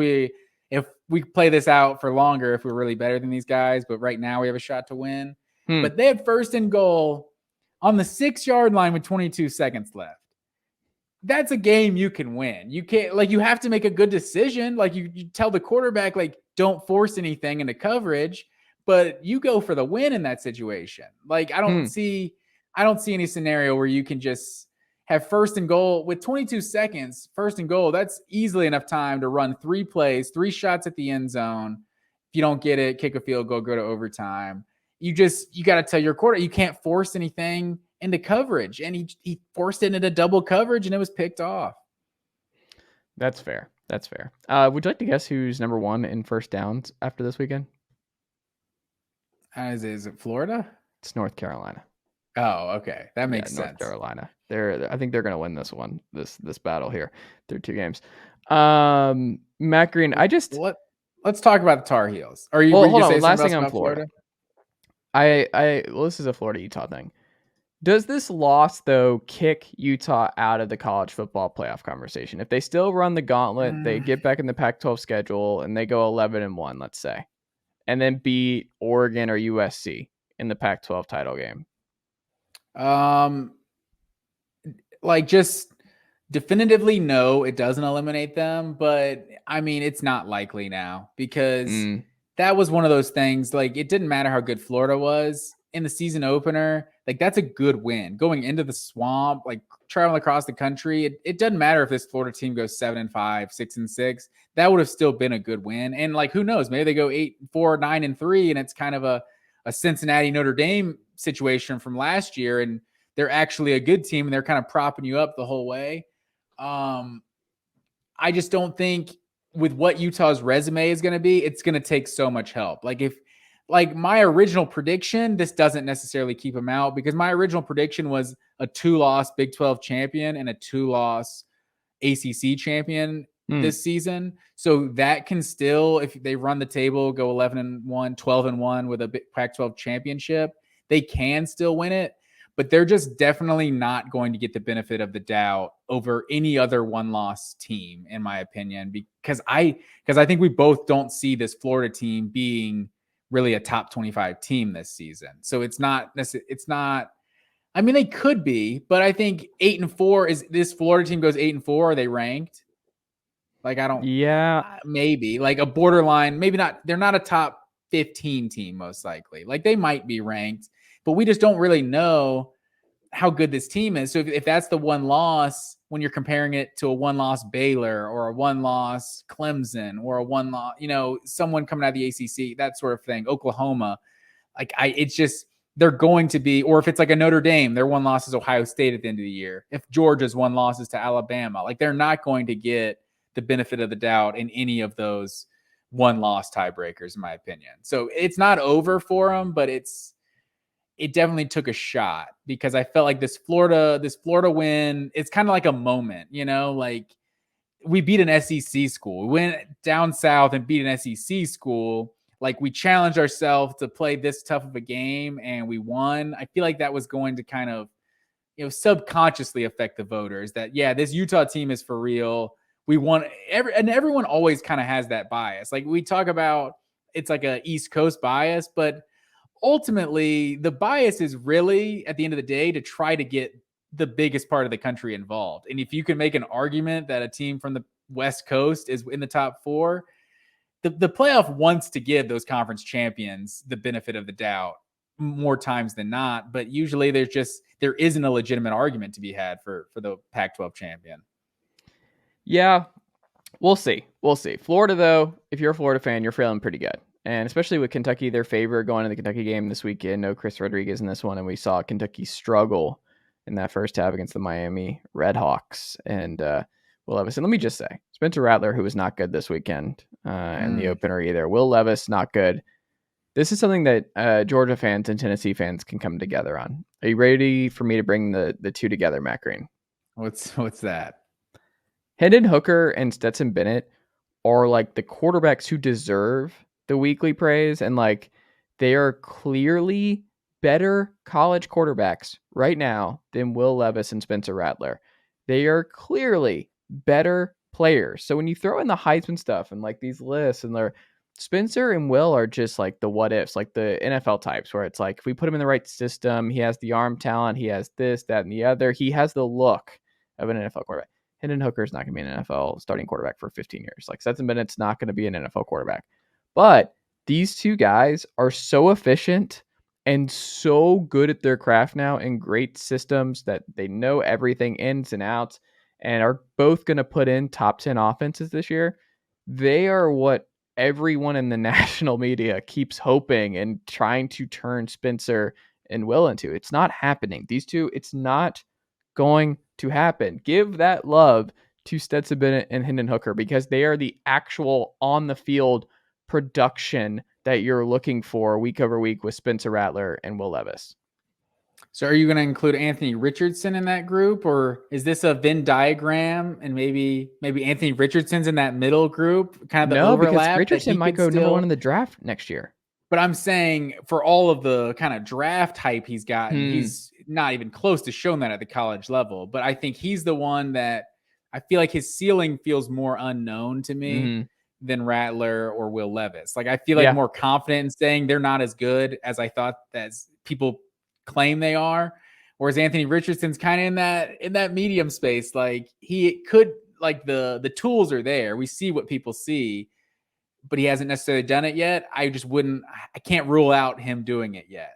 we play this out for longer, if we're really better than these guys, but right now we have a shot to win. But they had first and goal on the 6-yard line with 22 seconds left. That's a game you can win. You can't, you have to make a good decision. You tell the quarterback, don't force anything into coverage, but you go for the win in that situation. I don't see any scenario where you can just have first and goal with 22 seconds, first and goal. That's easily enough time to run 3 plays, 3 shots at the end zone. If you don't get it, kick a field goal, go to overtime. You got to tell your quarterback, you can't force anything into coverage. And he forced it into double coverage and it was picked off. That's fair. Would you like to guess who's number 1 in first downs after this weekend? Is it Florida? It's North Carolina. Oh, okay. That makes sense. North Carolina. I think they're going to win this one, this battle here through 2 games. Matt Green, let's talk about the Tar Heels. Are you hold on, last thing on Florida? This is a Florida Utah thing. Does this loss, though, kick Utah out of the college football playoff conversation? If they still run the gauntlet, they get back in the Pac-12 schedule, and they go 11-1, let's say, and then beat Oregon or USC in the Pac-12 title game. Just definitively, no, it doesn't eliminate them, but I mean, it's not likely now because that was one of those things. It didn't matter how good Florida was in the season opener. That's a good win going into the swamp, traveling across the country. It doesn't matter if this Florida team goes 7-5, 6-6, that would have still been a good win. And who knows, maybe they go 8-4, 9-3, and it's kind of a Cincinnati Notre Dame situation from last year. And they're actually a good team and they're kind of propping you up the whole way. I just don't think with what Utah's resume is going to be, it's going to take so much help. If my original prediction, this doesn't necessarily keep them out because my original prediction was a 2-loss Big 12 champion and a 2-loss ACC champion this season. So that can still, if they run the table, go 11-1, 12-1 with a Pac-12 championship, they can still win it. But they're just definitely not going to get the benefit of the doubt over any other 1-loss team, in my opinion, because I think we both don't see this Florida team being really a top 25 team this season. So it's not, I mean, they could be, but I think 8-4 is this Florida team goes 8-4. Are they ranked? Maybe a borderline, maybe not. They're not a top 15 team, most likely. They might be ranked, but we just don't really know how good this team is. So if that's the 1 loss, when you're comparing it to a 1-loss Baylor or a 1-loss Clemson or a 1-loss, someone coming out of the ACC, that sort of thing, Oklahoma, it's just, they're going to be, or if it's a Notre Dame, their 1 loss is Ohio State at the end of the year. If Georgia's 1 loss is to Alabama, they're not going to get the benefit of the doubt in any of those 1-loss tiebreakers, in my opinion. So it's not over for them, but it definitely took a shot because I felt like this Florida win, it's kind of like a moment, we beat an SEC school. We went down south and beat an SEC school. We challenged ourselves to play this tough of a game and we won. I feel like that was going to kind of, subconsciously affect the voters that, yeah, this Utah team is for real. We want and everyone always kind of has that bias. Like we talk about, it's like a East Coast bias, but ultimately the bias is really at the end of the day to try to get the biggest part of the country involved. And if you can make an argument that a team from the West Coast is in the top 4, the playoff wants to give those conference champions the benefit of the doubt more times than not. But usually there isn't a legitimate argument to be had for the Pac-12 champion. Yeah, we'll see. Florida, though, if you're a Florida fan, you're feeling pretty good. And especially with Kentucky, their favorite going to the Kentucky game this weekend. No Chris Rodriguez in this one. And we saw Kentucky struggle in that first half against the Miami Redhawks. And Will Levis. And let me just say, Spencer Rattler, who was not good this weekend in the opener either. Will Levis, not good. This is something that Georgia fans and Tennessee fans can come together on. Are you ready for me to bring the two together, Matt Green? What's that? Hendon Hooker and Stetson Bennett are like the quarterbacks who deserve the weekly praise, and like they are clearly better college quarterbacks right now than Will Levis and Spencer Rattler. They are clearly better players. So when you throw in the Heisman stuff and like these lists, and they're Spencer and Will are just like the what ifs, like the NFL types, where it's like if we put him in the right system, he has the arm talent, he has this, that, and the other. He has the look of an NFL quarterback. Hendon Hooker's not going to be an NFL starting quarterback for 15 years. Like Stetson Bennett's not going to be an NFL quarterback. But these two guys are so efficient and so good at their craft now, and great systems that they know everything ins and outs, and are both going to put in top 10 offenses this year. They are what everyone in the national media keeps hoping and trying to turn Spencer and Will into. It's not happening. These two, it's not going to happen. Give that love to Stetson Bennett and Hendon Hooker, because they are the actual on the field production that you're looking for week over week with Spencer Rattler and Will Levis. So are you going to include Anthony Richardson in that group, or is this a Venn diagram and maybe Anthony Richardson's in that middle group, kind of the overlap? Because Richardson might go number 1 in the draft next year. But I'm saying for all of the kind of draft hype he's gotten, he's not even close to showing that at the college level. But I think he's the one that I feel like his ceiling feels more unknown to me than Rattler or Will Levis. Like I feel like more confident in saying they're not as good as I thought as people claim they are. Whereas Anthony Richardson's kind of in that medium space. Like he could, like the tools are there. We see what people see, but he hasn't necessarily done it yet. I can't rule out him doing it yet.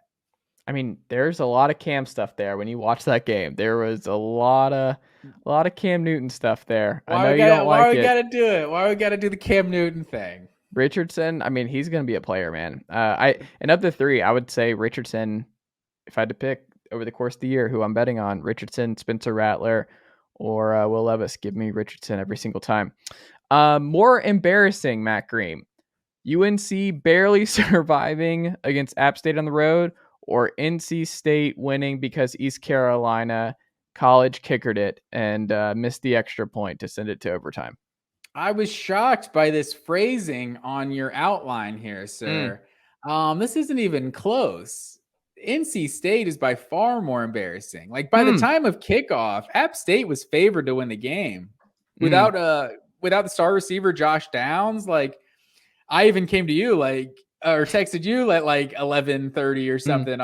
I mean, there's a lot of Cam stuff there. When you watch that game, there was a lot of Cam Newton stuff there. I know you don't like it. Why we got to do it? Why we got to do the Cam Newton thing? Richardson, I mean, he's going to be a player, man. And of the three, I would say Richardson, if I had to pick over the course of the year who I'm betting on, Richardson, Spencer Rattler, or Will Levis. Give me Richardson every single time. More embarrassing, Matt Green. UNC barely surviving against App State on the road, or NC State winning because East Carolina college kickered it and missed the extra point to send it to overtime. I was shocked by this phrasing on your outline here, sir. This isn't even close. NC State is by far more embarrassing. Like by the time of kickoff, App State was favored to win the game without the star receiver Josh Downs. Like I even came to you or texted you at like 11:30 or something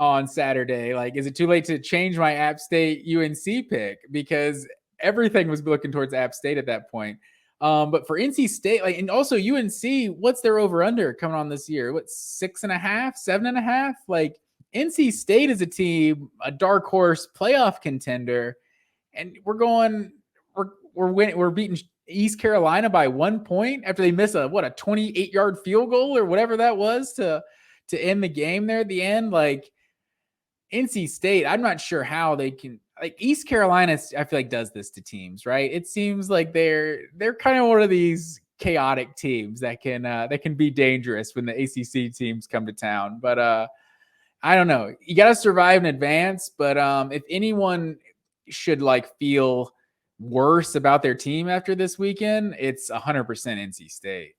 on Saturday. Like, is it too late to change my App State UNC pick? Because everything was looking towards App State at that point. But for NC State, and also UNC, what's their over under coming on this year? What, 6.5, 7.5? Like NC State is a team, a dark horse playoff contender, and we're beating East Carolina by 1 point after they miss a 28-yard field goal or whatever that was to end the game there at the end. Like NC State, I'm not sure how they can. Like East Carolina, I feel like does this to teams, right? It seems like they're kind of one of these chaotic teams that can be dangerous when the ACC teams come to town. But I don't know. You got to survive in advance. But if anyone should feel worse about their team after this weekend, it's 100% NC State.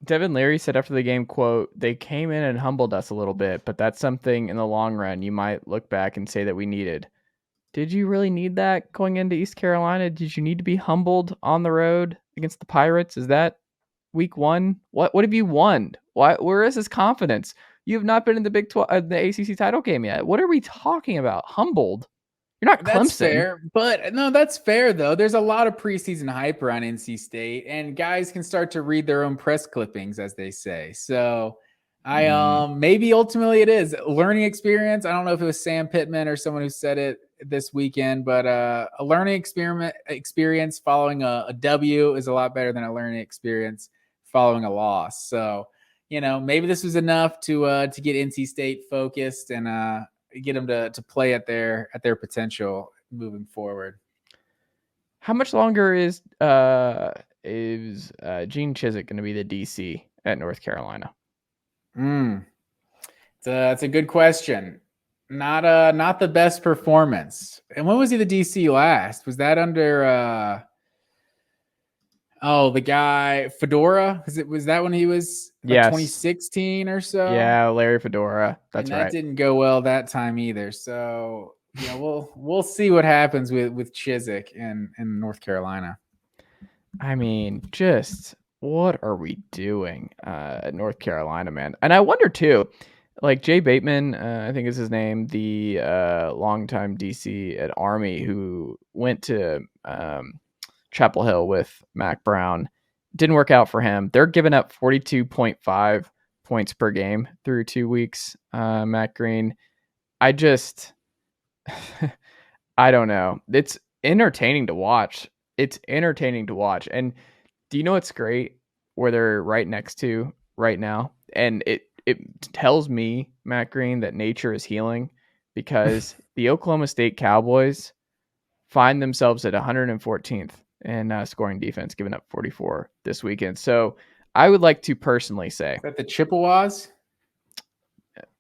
Devin Leary said after the game, quote, "They came in and humbled us a little bit, but that's something in the long run you might look back and say that we needed." Did you really need that going into East Carolina? Did you need to be humbled on the road against the Pirates? Is that week one? What have you won? Where is this confidence? You have not been in the Big 12, the ACC title game yet. What are we talking about? Humbled? You're not That's Clemson. fair, but no, that's fair though. There's a lot of preseason hype around NC State, and guys can start to read their own press clippings, as they say. So, maybe ultimately it is learning experience. I don't know if it was Sam Pittman or someone who said it this weekend, but a learning experience following a W is a lot better than a learning experience following a loss. So, maybe this was enough to get NC State focused and get them to play at their potential moving forward. How much longer is Gene Chizik going to be the DC at North Carolina? That's a good question. Not the best performance. And when was he the DC last? Was that under the guy Fedora? Was that when he was 2016 or so? Yeah, Larry Fedora. That's and that right. Didn't go well that time either. So we'll see what happens with Chizik in North Carolina. I mean, just what are we doing at North Carolina, man? And I wonder too, like Jay Bateman, I think is his name, the longtime DC at Army who went to Chapel Hill with Mac Brown. Didn't work out for him. They're giving up 42.5 points per game through 2 weeks. Matt Green, I just, I don't know. It's entertaining to watch. And do you know what's great? Where they're right next to right now, and it tells me, Matt Green, that nature is healing, because the Oklahoma State Cowboys find themselves at 114th in scoring defense, giving up 44 this weekend. So I would like to personally say, is that the Chippewas?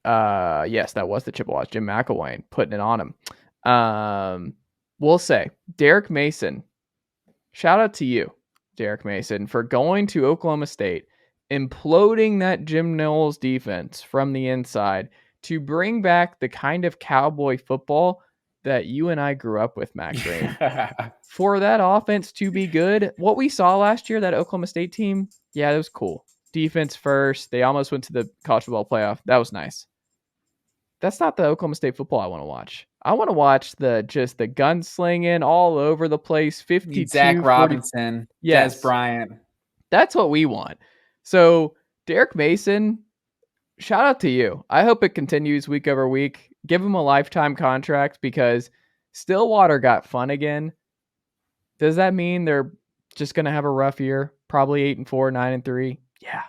Yes, that was the Chippewas. Jim McElwain putting it on him. We'll say Derek Mason. Shout out to you, Derek Mason, for going to Oklahoma State, imploding that Jim Knowles defense from the inside to bring back the kind of cowboy football that you and I grew up with, Matt Green. For that offense to be good, what we saw last year, that Oklahoma State team, yeah, that was cool. Defense first. They almost went to the college football playoff. That was nice. That's not the Oklahoma State football I want to watch. I want to watch the gunslinging all over the place. 52, Zach Robinson, yes. Des Bryant. That's what we want. So Derek Mason, shout out to you. I hope it continues week over week. Give him a lifetime contract, because Stillwater got fun again. Does that mean they're just going to have a rough year? Probably 8-4, 9-3. Yeah,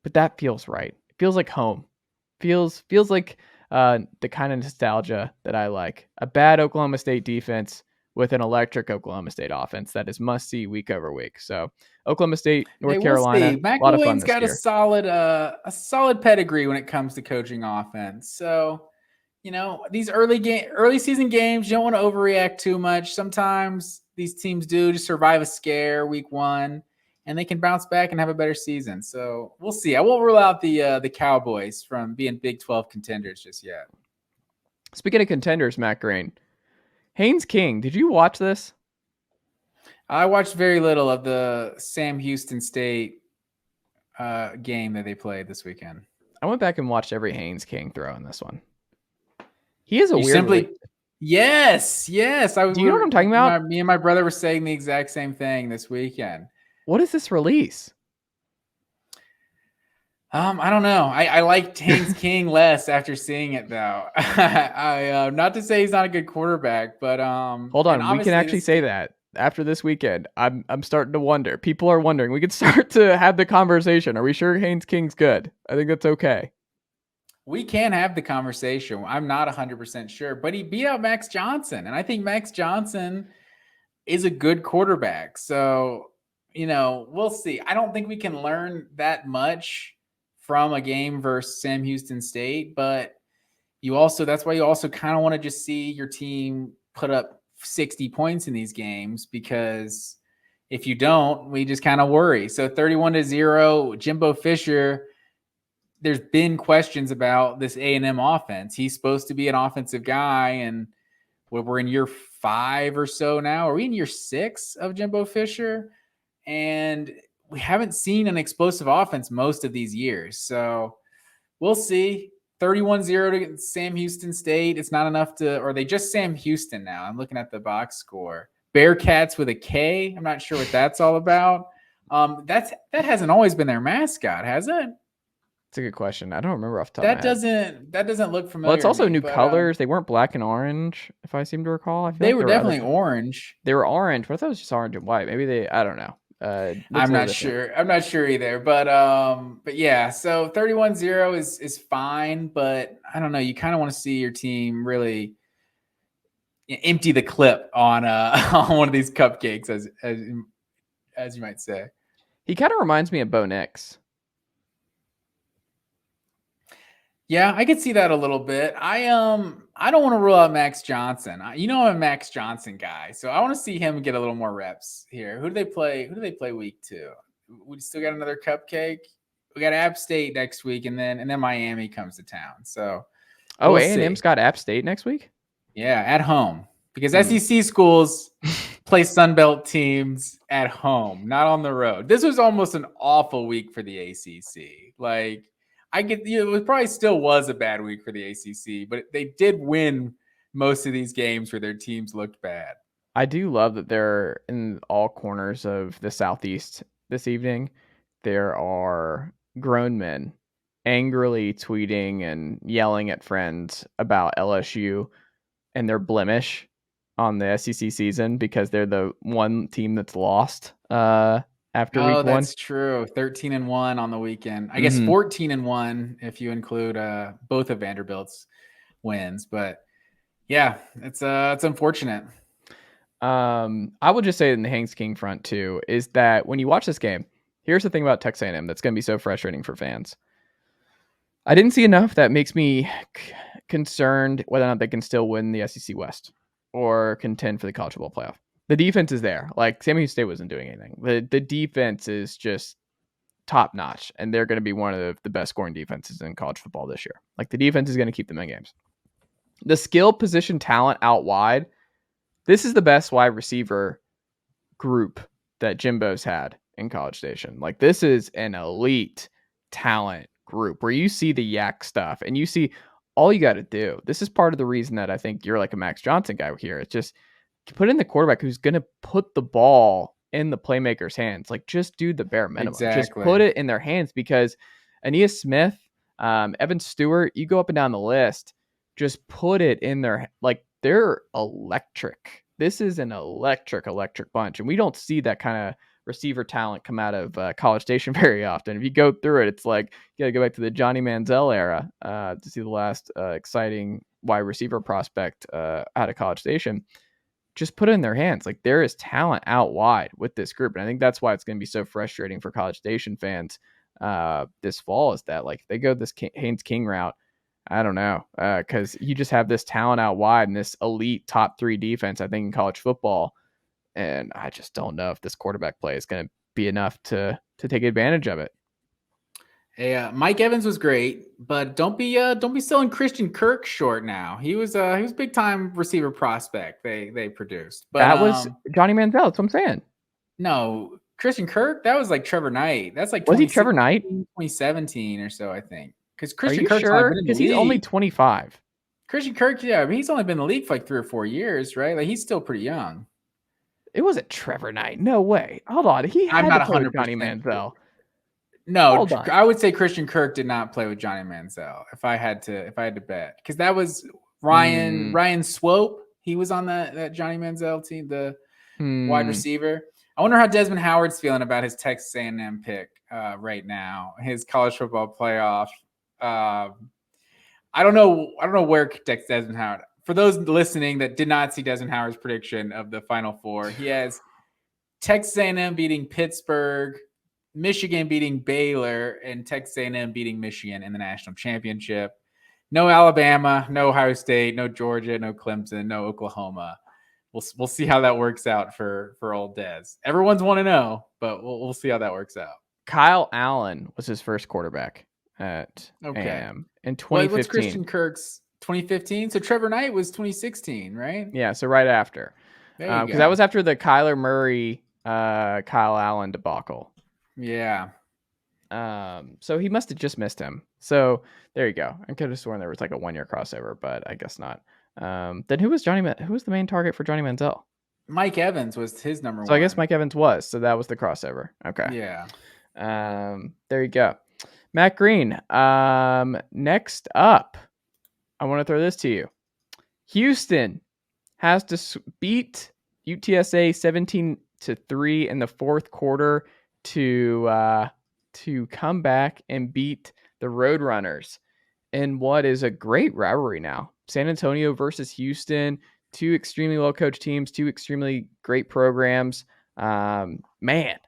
but that feels right. It feels like home. Feels like the kind of nostalgia that I like. A bad Oklahoma State defense with an electric Oklahoma State offense that is must see week over week. So Oklahoma State, North Carolina, Mac a lot of fun McElwain's this got year. a solid pedigree when it comes to coaching offense. So, these early season games, you don't want to overreact too much. Sometimes these teams do just survive a scare week one, and they can bounce back and have a better season. So we'll see. I won't rule out the Cowboys from being Big 12 contenders just yet. Speaking of contenders, Matt Green, Haynes King, did you watch this? I watched very little of the Sam Houston State game that they played this weekend. I went back and watched every Haynes King throw in this one. He is a weird. Yes. Do you know what I'm talking about? Me and my brother were saying the exact same thing this weekend. What is this release? I don't know. I liked Haynes King less after seeing it, though. I not to say he's not a good quarterback, but hold on, we can actually say that after this weekend. I'm starting to wonder. People are wondering. We could start to have the conversation. Are we sure Haynes King's good? I think that's okay. We can have the conversation. I'm not 100% sure, but he beat out Max Johnson, and I think Max Johnson is a good quarterback. So, we'll see. I don't think we can learn that much from a game versus Sam Houston State, but that's why you also kind of want to just see your team put up 60 points in these games, because if you don't, we just kind of worry. So 31-0, Jimbo Fisher. There's been questions about this A&M offense. He's supposed to be an offensive guy, and we're in year 5 or so now. Are we in year 6 of Jimbo Fisher? And we haven't seen an explosive offense most of these years. So we'll see. 31-0 to Sam Houston State. It's not enough to, or they just Sam Houston now. I'm looking at the box score. Bearcats with a K. I'm not sure what that's all about. That hasn't always been their mascot, has it? It's a good question. I don't remember off the top of my head. That doesn't look familiar. Well, it's also new colors. They weren't black and orange, if I seem to recall. I feel they were definitely orange. They were orange, but I thought it was just orange and white. Maybe I don't know. I'm not sure. I'm not sure either. But yeah, so 31-0 is fine, but I don't know. You kind of want to see your team really empty the clip on on one of these cupcakes, as you might say. He kind of reminds me of Bo Nix. Yeah, I could see that a little bit. I don't want to rule out Max Johnson. I'm a Max Johnson guy, so I want to see him get a little more reps here. Who do they play week 2? We still got another cupcake. We got App State next week, and then Miami comes to town. So, we'll A&M's got App State next week. Yeah, at home, because SEC schools play Sunbelt teams at home, not on the road. This was almost an awful week for the ACC. Like, it probably still was a bad week for the ACC, but they did win most of these games where their teams looked bad. I do love that they're in all corners of the Southeast this evening. There are grown men angrily tweeting and yelling at friends about LSU and their blemish on the SEC season because they're the one team that's lost after week 1. Oh, that's true. 13-1 on the weekend. I guess 14-1 if you include both of Vanderbilt's wins. But yeah, it's unfortunate. I would just say in the Hanks King front too is that when you watch this game, here's the thing about Texas A&M that's going to be so frustrating for fans. I didn't see enough that makes me concerned whether or not they can still win the SEC West or contend for the college football playoff. The defense is there. Like, Sam Houston State wasn't doing anything. The defense is just top notch, and they're going to be one of the best scoring defenses in college football this year. Like, the defense is going to keep them in games. The skill position talent out wide, this is the best wide receiver group that Jimbo's had in College Station. Like, this is an elite talent group where you see the yak stuff and you see all you got to do. This is part of the reason that I think you're like a Max Johnson guy here. It's just put in the quarterback who's going to put the ball in the playmaker's hands. Like, just do the bare minimum. Exactly. Just put it in their hands, because Aeneas Smith, Evan Stewart, you go up and down the list, just put it in their, like, they're electric. This is an electric bunch. And we don't see that kind of receiver talent come out of College Station very often. If you go through it, it's like you got to go back to the Johnny Manziel era to see the last exciting wide receiver prospect out of College Station. Just put it in their hands. Like, there is talent out wide with this group. And I think that's why it's going to be so frustrating for College Station fans this fall, is that, like, if they go this Haynes King route, I don't know, because you just have this talent out wide and this elite top 3 defense, I think, in college football. And I just don't know if this quarterback play is going to be enough to take advantage of it. Hey, Mike Evans was great, but don't be selling Christian Kirk short now. He was a big time receiver prospect they produced. But that was Johnny Manziel. That's what I'm saying. No, Christian Kirk, that was like Trevor Knight. That's like, was he Trevor Knight? 2017 or so, I think. Because Christian Kirk, sure? Because he's only 25. Christian Kirk, yeah, but he's only been in the league for like 3 or 4 years, right? Like, he's still pretty young. It wasn't Trevor Knight. No way. Hold on. He had to play with Johnny Manziel. No, I would say Christian Kirk did not play with Johnny Manziel if I had to bet, because that was Ryan Swope. He was on that Johnny Manziel team, the wide receiver. I wonder how Desmond Howard's feeling about his Texas A&M pick right now, his college football playoff. I don't know where Desmond Howard. For those listening that did not see Desmond Howard's prediction of the Final Four, he has Texas A&M beating Pittsburgh, Michigan beating Baylor, and Texas A&M beating Michigan in the national championship. No Alabama, no Ohio State, no Georgia, no Clemson, no Oklahoma we'll see how that works out for old Dez. Everyone's 1-0, but we'll see how that works out. Kyle Allen was his first quarterback at A&M in 2015. What's Christian Kirk's 2015? So Trevor Knight was 2016, right? Yeah, so right after. Because that was after the Kyler Murray, Kyle Allen debacle. Yeah. So he must have just missed him. So there you go. I could have sworn there was like a 1-year crossover, but I guess not. Then who was the main target for Johnny Manziel? Mike Evans was his number one. So I guess Mike Evans was. So that was the crossover. Okay. Yeah. There you go. Matt Green. Next up, I want to throw this to you. Houston has to beat UTSA 17-3 in the fourth quarter to come back and beat the Roadrunners in what is a great rivalry now. San Antonio versus Houston, two extremely well-coached teams, two extremely great programs. Man,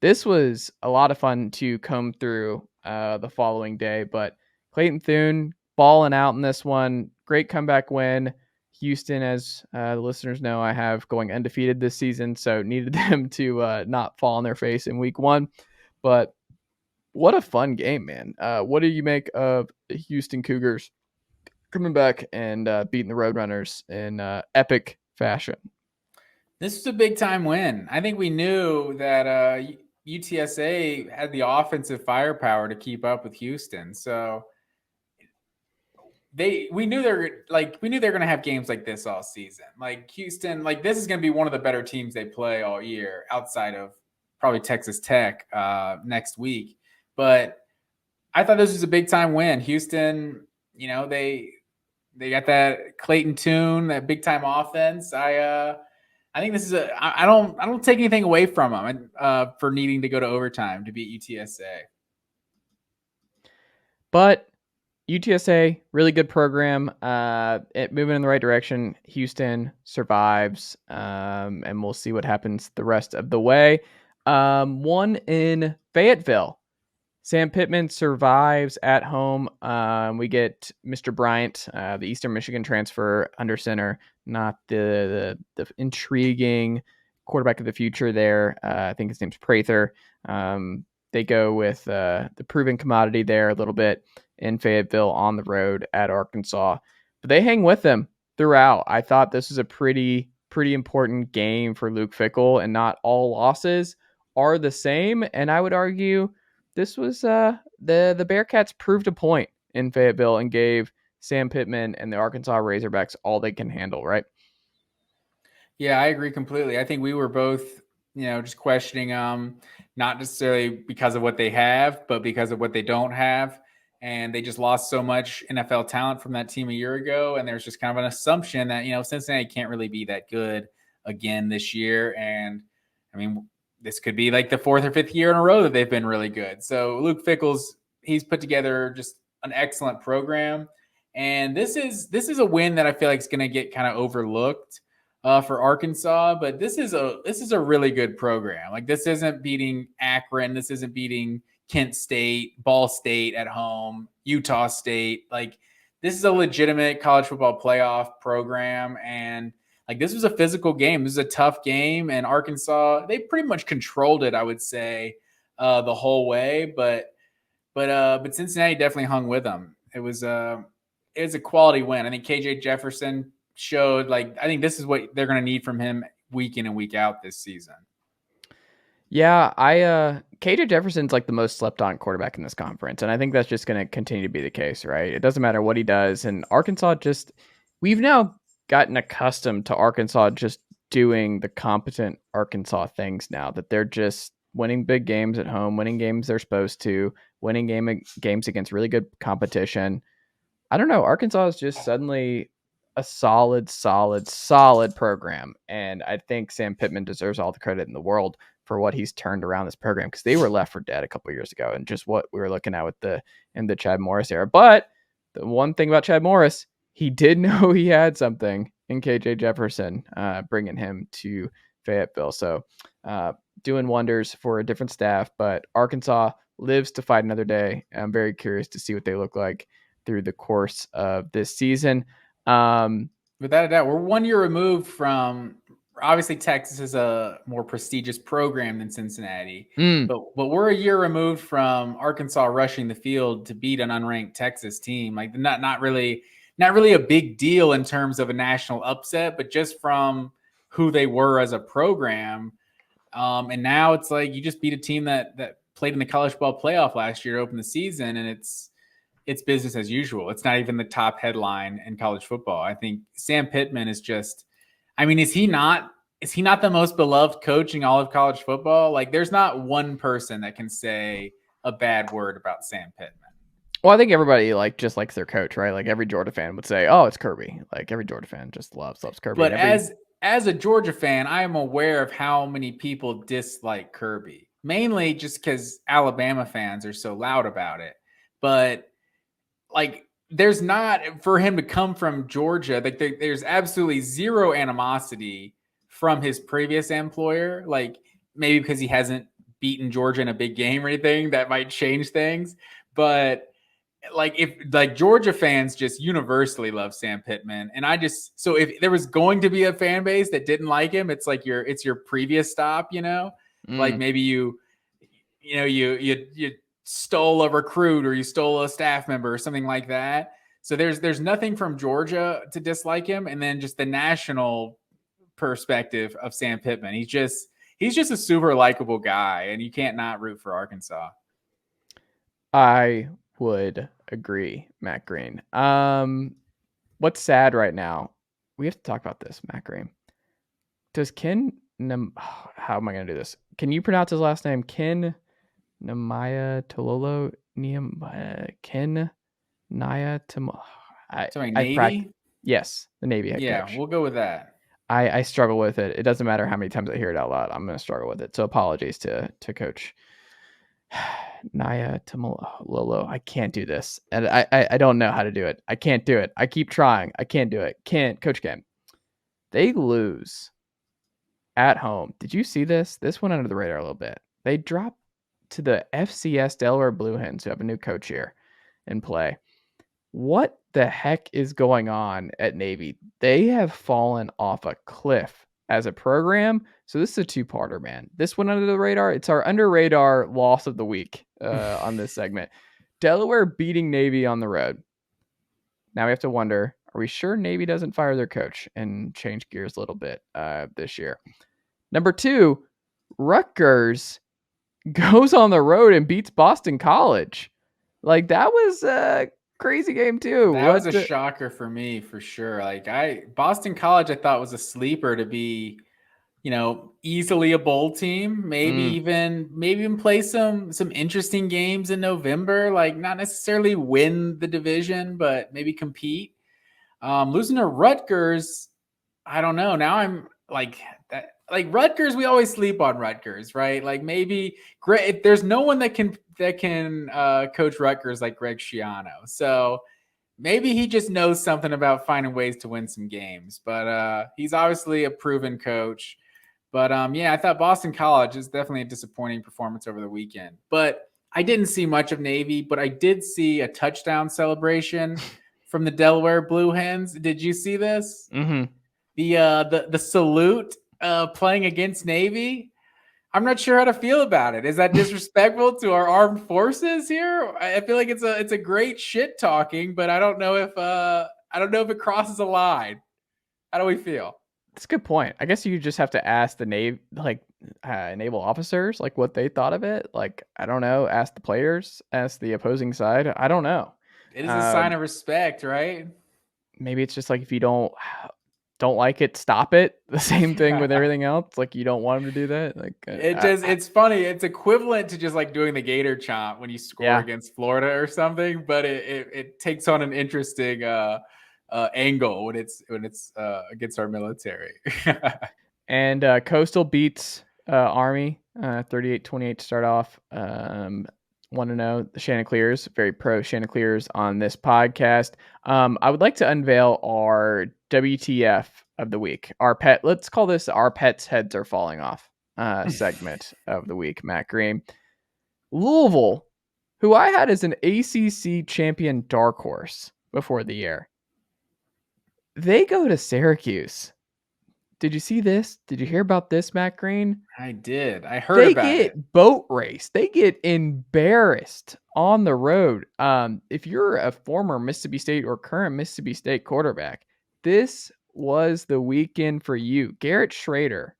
this was a lot of fun to come through the following day, but Clayton Thune balling out in this one. Great comeback win. Houston, as the listeners know, I have going undefeated this season, so needed them to not fall on their face in week one. But what a fun game, man. What do you make of the Houston Cougars coming back and beating the Roadrunners in epic fashion? This was a big-time win. I think we knew that UTSA had the offensive firepower to keep up with Houston. So we knew they're going to have games like this all season. Like Houston, like this is going to be one of the better teams they play all year, outside of probably Texas Tech next week. But I thought this was a big time win. Houston, they got that Clayton Thune, that big time offense. I think this is I don't take anything away from them for needing to go to overtime to beat UTSA. But UTSA, really good program. Moving in the right direction. Houston survives, and we'll see what happens the rest of the way. One in Fayetteville. Sam Pittman survives at home. We get Mr. Bryant, the Eastern Michigan transfer under center, not the intriguing quarterback of the future there. I think his name's Prather. They go with the proven commodity there a little bit in Fayetteville on the road at Arkansas. But they hang with them throughout. I thought this was a pretty important game for Luke Fickell, and not all losses are the same. And I would argue this was the Bearcats proved a point in Fayetteville and gave Sam Pittman and the Arkansas Razorbacks all they can handle, right? Yeah, I agree completely. I think we were both, just questioning not necessarily because of what they have, but because of what they don't have. And they just lost so much NFL talent from that team a year ago. And there's just kind of an assumption that, Cincinnati can't really be that good again this year. And I mean, this could be like the fourth or fifth year in a row that they've been really good. So Luke Fickell's, he's put together just an excellent program. And this is a win that I feel like is going to get kind of overlooked for Arkansas, but this is a really good program. Like this isn't beating Akron. This isn't beating Kent State, Ball State at home, Utah State. Like this is a legitimate college football playoff program. And like this was a physical game. This is a tough game. And Arkansas, they pretty much controlled it, I would say, the whole way. But Cincinnati definitely hung with them. It was a quality win. I think KJ Jefferson showed, like, I think this is what they're going to need from him week in and week out this season. Yeah, KJ Jefferson's like the most slept on quarterback in this conference. And I think that's just going to continue to be the case, right? It doesn't matter what he does. And Arkansas we've now gotten accustomed to Arkansas just doing the competent Arkansas things now, that they're just winning big games at home, winning games they're supposed to, winning games against really good competition. I don't know. Arkansas is just suddenly a solid program. And I think Sam Pittman deserves all the credit in the world for what he's turned around this program, because they were left for dead a couple years ago, and just what we were looking at in the Chad Morris era. But the one thing about Chad Morris, he did know he had something in KJ Jefferson, bringing him to Fayetteville. So doing wonders for a different staff, but Arkansas lives to fight another day. I'm very curious to see what they look like through the course of this season. It Without a doubt, we're 1 year removed from. Obviously, Texas is a more prestigious program than Cincinnati, but we're a year removed from Arkansas rushing the field to beat an unranked Texas team. Like not really a big deal in terms of a national upset, but just from who they were as a program. And now it's like you just beat a team that played in the college ball playoff last year to open the season, and it's business as usual. It's not even the top headline in college football. I think Sam Pittman is just. I mean, is he not the most beloved coach in all of college football? Like, there's not one person that can say a bad word about Sam Pittman. Well, I think everybody just likes their coach, right? Like every Georgia fan would say, "Oh, it's Kirby." Like every Georgia fan just loves Kirby. But as a Georgia fan, I am aware of how many people dislike Kirby, mainly just because Alabama fans are so loud about it. But like, there's not, for him to come from Georgia, like there's absolutely zero animosity from his previous employer. Like maybe because he hasn't beaten Georgia in a big game or anything that might change things. But if Georgia fans just universally love Sam Pittman, and so if there was going to be a fan base that didn't like him, it's like it's your previous stop, like maybe you stole a recruit or you stole a staff member or something like that. So there's nothing from Georgia to dislike him. And then just the national perspective of Sam Pittman. He's just a super likable guy, and you can't not root for Arkansas. I would agree, Matt Green. What's sad right now? We have to talk about this, Matt Green. Does how am I going to do this? Can you pronounce his last name? Nehemiah Tololo, Ken Naya Tamo. Navy? Yes, the Navy head coach. Yeah, we'll go with that. I struggle with it. It doesn't matter how many times I hear it out loud. I'm going to struggle with it. So apologies to Coach Naya Tamololo. I can't do this, and I don't know how to do it. I can't do it. I keep trying. I can't do it. Coach Ken. They lose at home. Did you see this? This went under the radar a little bit. They dropped to the FCS Delaware Blue Hens, who have a new coach here in play. What the heck is going on at Navy? They have fallen off a cliff as a program. So this is a two-parter, man. This went under the radar. It's our under radar loss of the week on this segment. Delaware beating Navy on the road. Now we have to wonder, are we sure Navy doesn't fire their coach and change gears a little bit this year? Number 2, Rutgers goes on the road and beats Boston College. Like, that was a crazy game too. That was a shocker for me, for sure. Boston College, I thought was a sleeper to be, easily a bowl team. Maybe even play some interesting games in November. Like, not necessarily win the division, but maybe compete. Losing to Rutgers, I don't know. Now I'm like that. Like Rutgers, we always sleep on Rutgers, right? Like maybe there's no one that can coach Rutgers like Greg Schiano. So maybe he just knows something about finding ways to win some games. But he's obviously a proven coach. But I thought Boston College is definitely a disappointing performance over the weekend. But I didn't see much of Navy, but I did see a touchdown celebration from the Delaware Blue Hens. Did you see this? Mm-hmm. The salute playing against Navy. I'm not sure how to feel about it. Is that disrespectful to our armed forces here? I feel like it's a great shit talking, but I don't know if it crosses a line. How do we feel? That's a good point. I guess you just have to ask the naval officers what they thought of it. I don't know. Ask the players. Ask the opposing side. I don't know. It is a sign of respect, right? Maybe it's just if you don't like it, stop it. The same thing with everything else. You don't want them to do that. It's funny. It's equivalent to just doing the Gator chant when you score against Florida or something, but it takes on an interesting angle when it's against our military. And Coastal beats Army 38-28 to start off. Want to know the Chanticleers, very pro Chanticleers on this podcast. I would like to unveil our WTF of the week. Let's call this our pets' heads are falling off segment of the week. Matt Green, Louisville, who I had as an ACC champion dark horse before the year, They go to Syracuse. Did you see this? Did you hear about this, Matt Green? I did. I heard They about it. get boat raced. They get embarrassed on the road. If you're a former Mississippi State or current Mississippi State quarterback, this was the weekend for you. Garrett Schrader,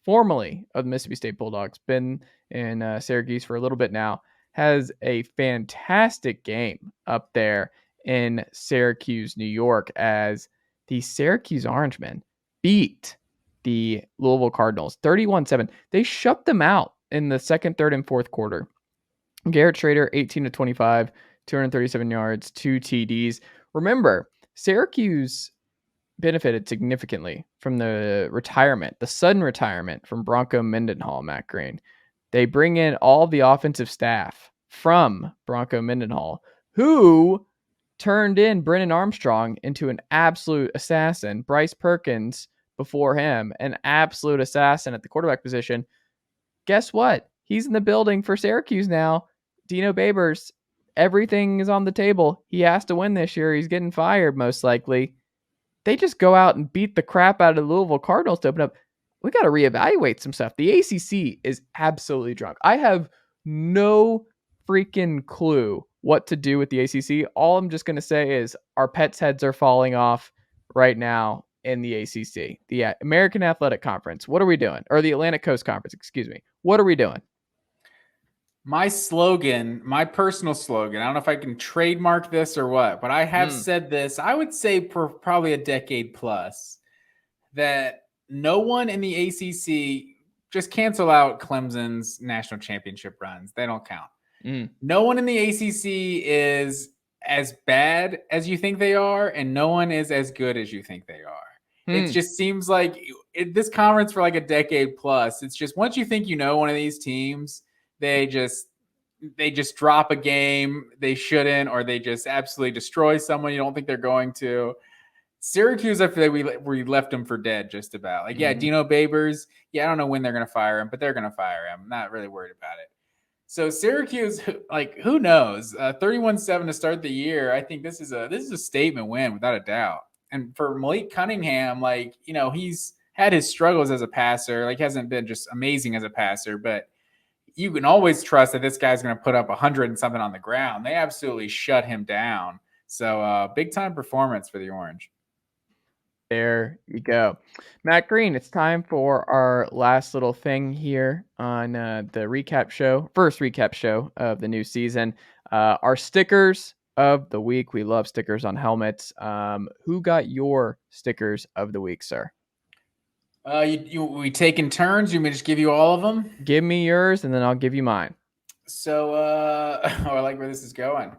formerly of the Mississippi State Bulldogs, been in Syracuse for a little bit now, has a fantastic game up there in Syracuse, New York, as the Syracuse Orangemen beat the Louisville Cardinals 31-7. They shut them out in the second, third, and fourth quarter. Garrett Schrader, 18 to 25, 237 yards, 2 TDs. Remember, Syracuse benefited significantly from the sudden retirement from Bronco Mendenhall, Matt Green. They bring in all the offensive staff from Bronco Mendenhall, who turned in Brennan Armstrong into an absolute assassin. Bryce Perkins before him, an absolute assassin at the quarterback position. Guess what? He's in the building for Syracuse now. Dino Babers, everything is on the table. He has to win this year. He's getting fired most likely. They just go out and beat the crap out of the Louisville Cardinals to open up. We got to reevaluate some stuff. The ACC is absolutely drunk. I have no freaking clue what to do with the ACC. All I'm just going to say is our pets' heads are falling off right now in the ACC, the American Athletic Conference. What are we doing? Or the Atlantic Coast Conference, excuse me. What are we doing? My slogan, my personal slogan, I don't know if I can trademark this or what, but I have said this, I would say for probably a decade plus, that no one in the ACC, just cancel out Clemson's national championship runs. They don't count. No one in the ACC is as bad as you think they are, and no one is as good as you think they are. It just seems like this conference for like a decade plus, it's just once you think you know one of these teams, they just drop a game they shouldn't, or they just absolutely destroy someone you don't think they're going to. Syracuse, I feel like we left them for dead just about. Like, yeah, Dino Babers, I don't know when they're going to fire him, but they're going to fire him. I'm not really worried about it. So Syracuse, like, who knows? 31-7 to start the year. I think this is a statement win without a doubt. And for Malik Cunningham, like, he's had his struggles as a passer. Like, hasn't been just amazing as a passer, but you can always trust that this guy's going to put up 100 and something on the ground. They absolutely shut him down. So big time performance for the Orange. There you go. Matt Green, it's time for our last little thing here on the first recap show of the new season. Our stickers of the week. We love stickers on helmets. Who got your stickers of the week, sir? We taking turns? You may just give you all of them? Give me yours, and then I'll give you mine. So, I like where this is going.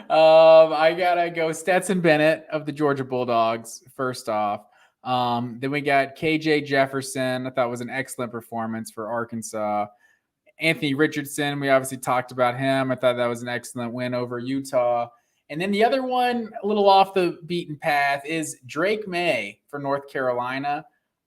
I gotta go Stetson Bennett of the Georgia Bulldogs first off. Then we got KJ Jefferson. I thought was an excellent performance for Arkansas. Anthony Richardson, we obviously talked about him. I thought that was an excellent win over Utah. And then the other one, a little off the beaten path, is Drake May for North Carolina.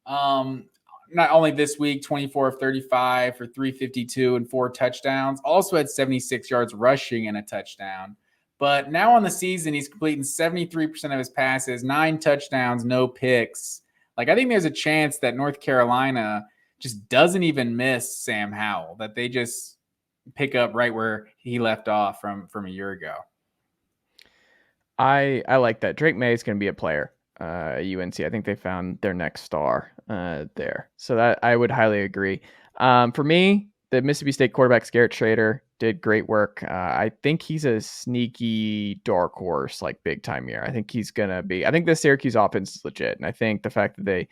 Not only this week, 24 of 35 for 352 and 4 touchdowns. Also had 76 yards rushing and a touchdown. But now on the season, he's completing 73% of his passes, 9 touchdowns, no picks. Like, I think there's a chance that North Carolina just doesn't even miss Sam Howell, that they just pick up right where he left off from a year ago. I like that. Drake May is going to be a player at UNC. I think they found their next star there. So that I would highly agree. For me, the Mississippi State quarterback, Garrett Schrader, did great work. I think he's a sneaky dark horse, like big time year. I think he's going to be, I think the Syracuse offense is legit. And I think the fact that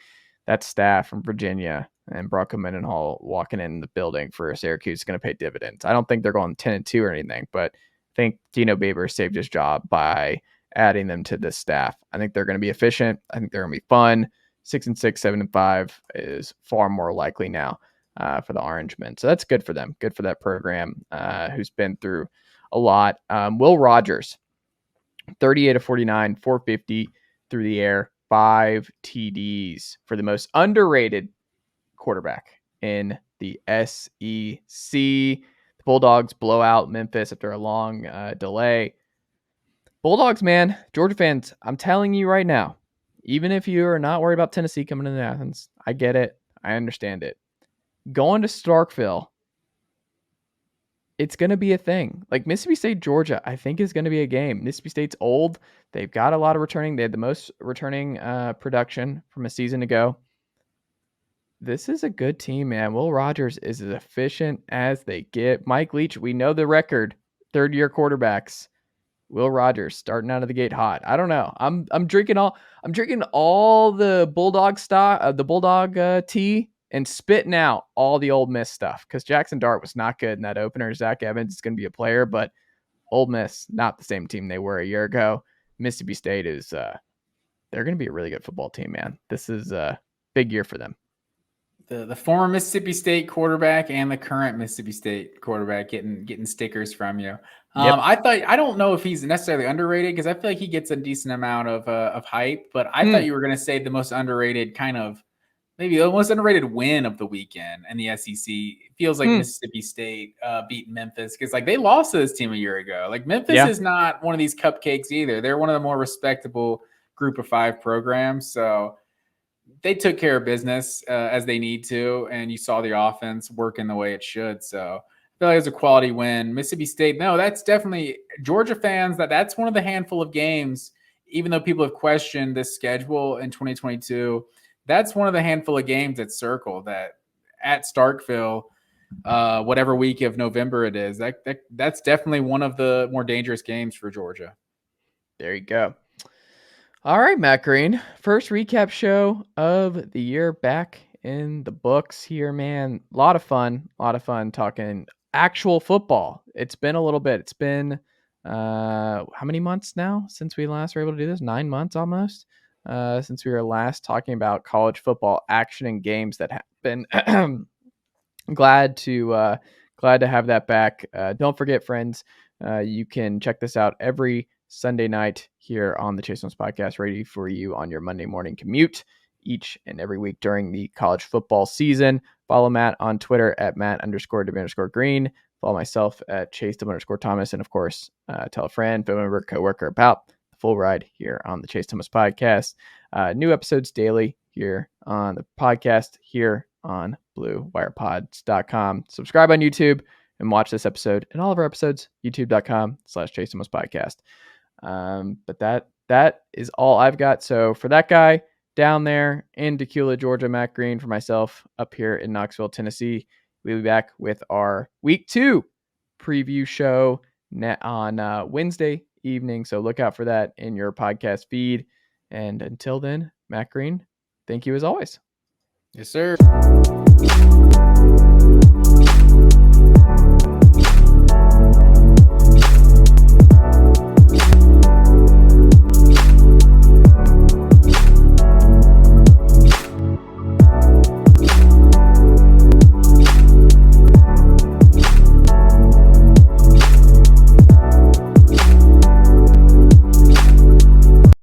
that staff from Virginia and Bronco Mendenhall walking in the building for Syracuse is going to pay dividends. I don't think they're going 10-2 or anything, but I think Dino Babers saved his job by adding them to this staff. I think they're going to be efficient. I think they're going to be fun. 6-6, 7-5 is far more likely now for the Orangemen. So that's good for them. Good for that program who's been through a lot. Will Rogers, 38 of 49, 450 through the air, 5 TDs for the most underrated quarterback in the SEC. The Bulldogs blow out Memphis after a long delay. Bulldogs, man, Georgia fans, I'm telling you right now, even if you are not worried about Tennessee coming into Athens, I get it. I understand it. Going to Starkville, it's going to be a thing. Like Mississippi State, Georgia, I think is going to be a game. Mississippi State's old. They've got a lot of returning. They had the most returning production from a season ago. This is a good team, man. Will Rogers is as efficient as they get. Mike Leach, we know the record. Third-year quarterbacks. Will Rogers starting out of the gate hot. I don't know. I'm drinking all the Bulldog tea and spitting out all the Ole Miss stuff because Jackson Dart was not good in that opener. Zach Evans is going to be a player, but Ole Miss not the same team they were a year ago. Mississippi State is they're going to be a really good football team, man. This is a big year for them. The former Mississippi State quarterback and the current Mississippi State quarterback getting stickers from you. Yep. I don't know if he's necessarily underrated because I feel like he gets a decent amount of hype, but I thought you were going to say the most underrated maybe the most underrated win of the weekend in the SEC. It feels like Mississippi State beat Memphis because like they lost to this team a year ago. Like Memphis is not one of these cupcakes either. They're one of the more respectable Group of 5 programs. So they took care of business as they need to, and you saw the offense working the way it should. So I feel like it was a quality win. Mississippi State, no, that's definitely Georgia fans. That's one of the handful of games, even though people have questioned this schedule in 2022, that's one of the handful of games that circle that at Starkville, whatever week of November it is. That's definitely one of the more dangerous games for Georgia. There you go. All right, Matt Green. First recap show of the year back in the books here, man. A lot of fun talking actual football. It's been a little bit. It's been how many months now since we last were able to do this? 9 months almost since we were last talking about college football action and games that happen. Glad to have that back. Don't forget, friends, you can check this out every Sunday night here on the Chase Thomas Podcast, ready for you on your Monday morning commute each and every week during the college football season. Follow Matt on Twitter at Matt_W_Green. Follow myself at Chase_Thomas. And of course, tell a friend, family member, coworker about the full ride here on the Chase Thomas Podcast. New episodes daily here on the podcast here on BlueWirePods.com. Subscribe on YouTube and watch this episode and all of our episodes, youtube.com/Chase Thomas Podcast. But that is all I've got. So for that guy down there in Tequila, Georgia, Matt Green, for myself up here in Knoxville, Tennessee, we'll be back with our week 2 preview show on Wednesday evening. So look out for that in your podcast feed. And until then, Matt Green, thank you as always. Yes, sir.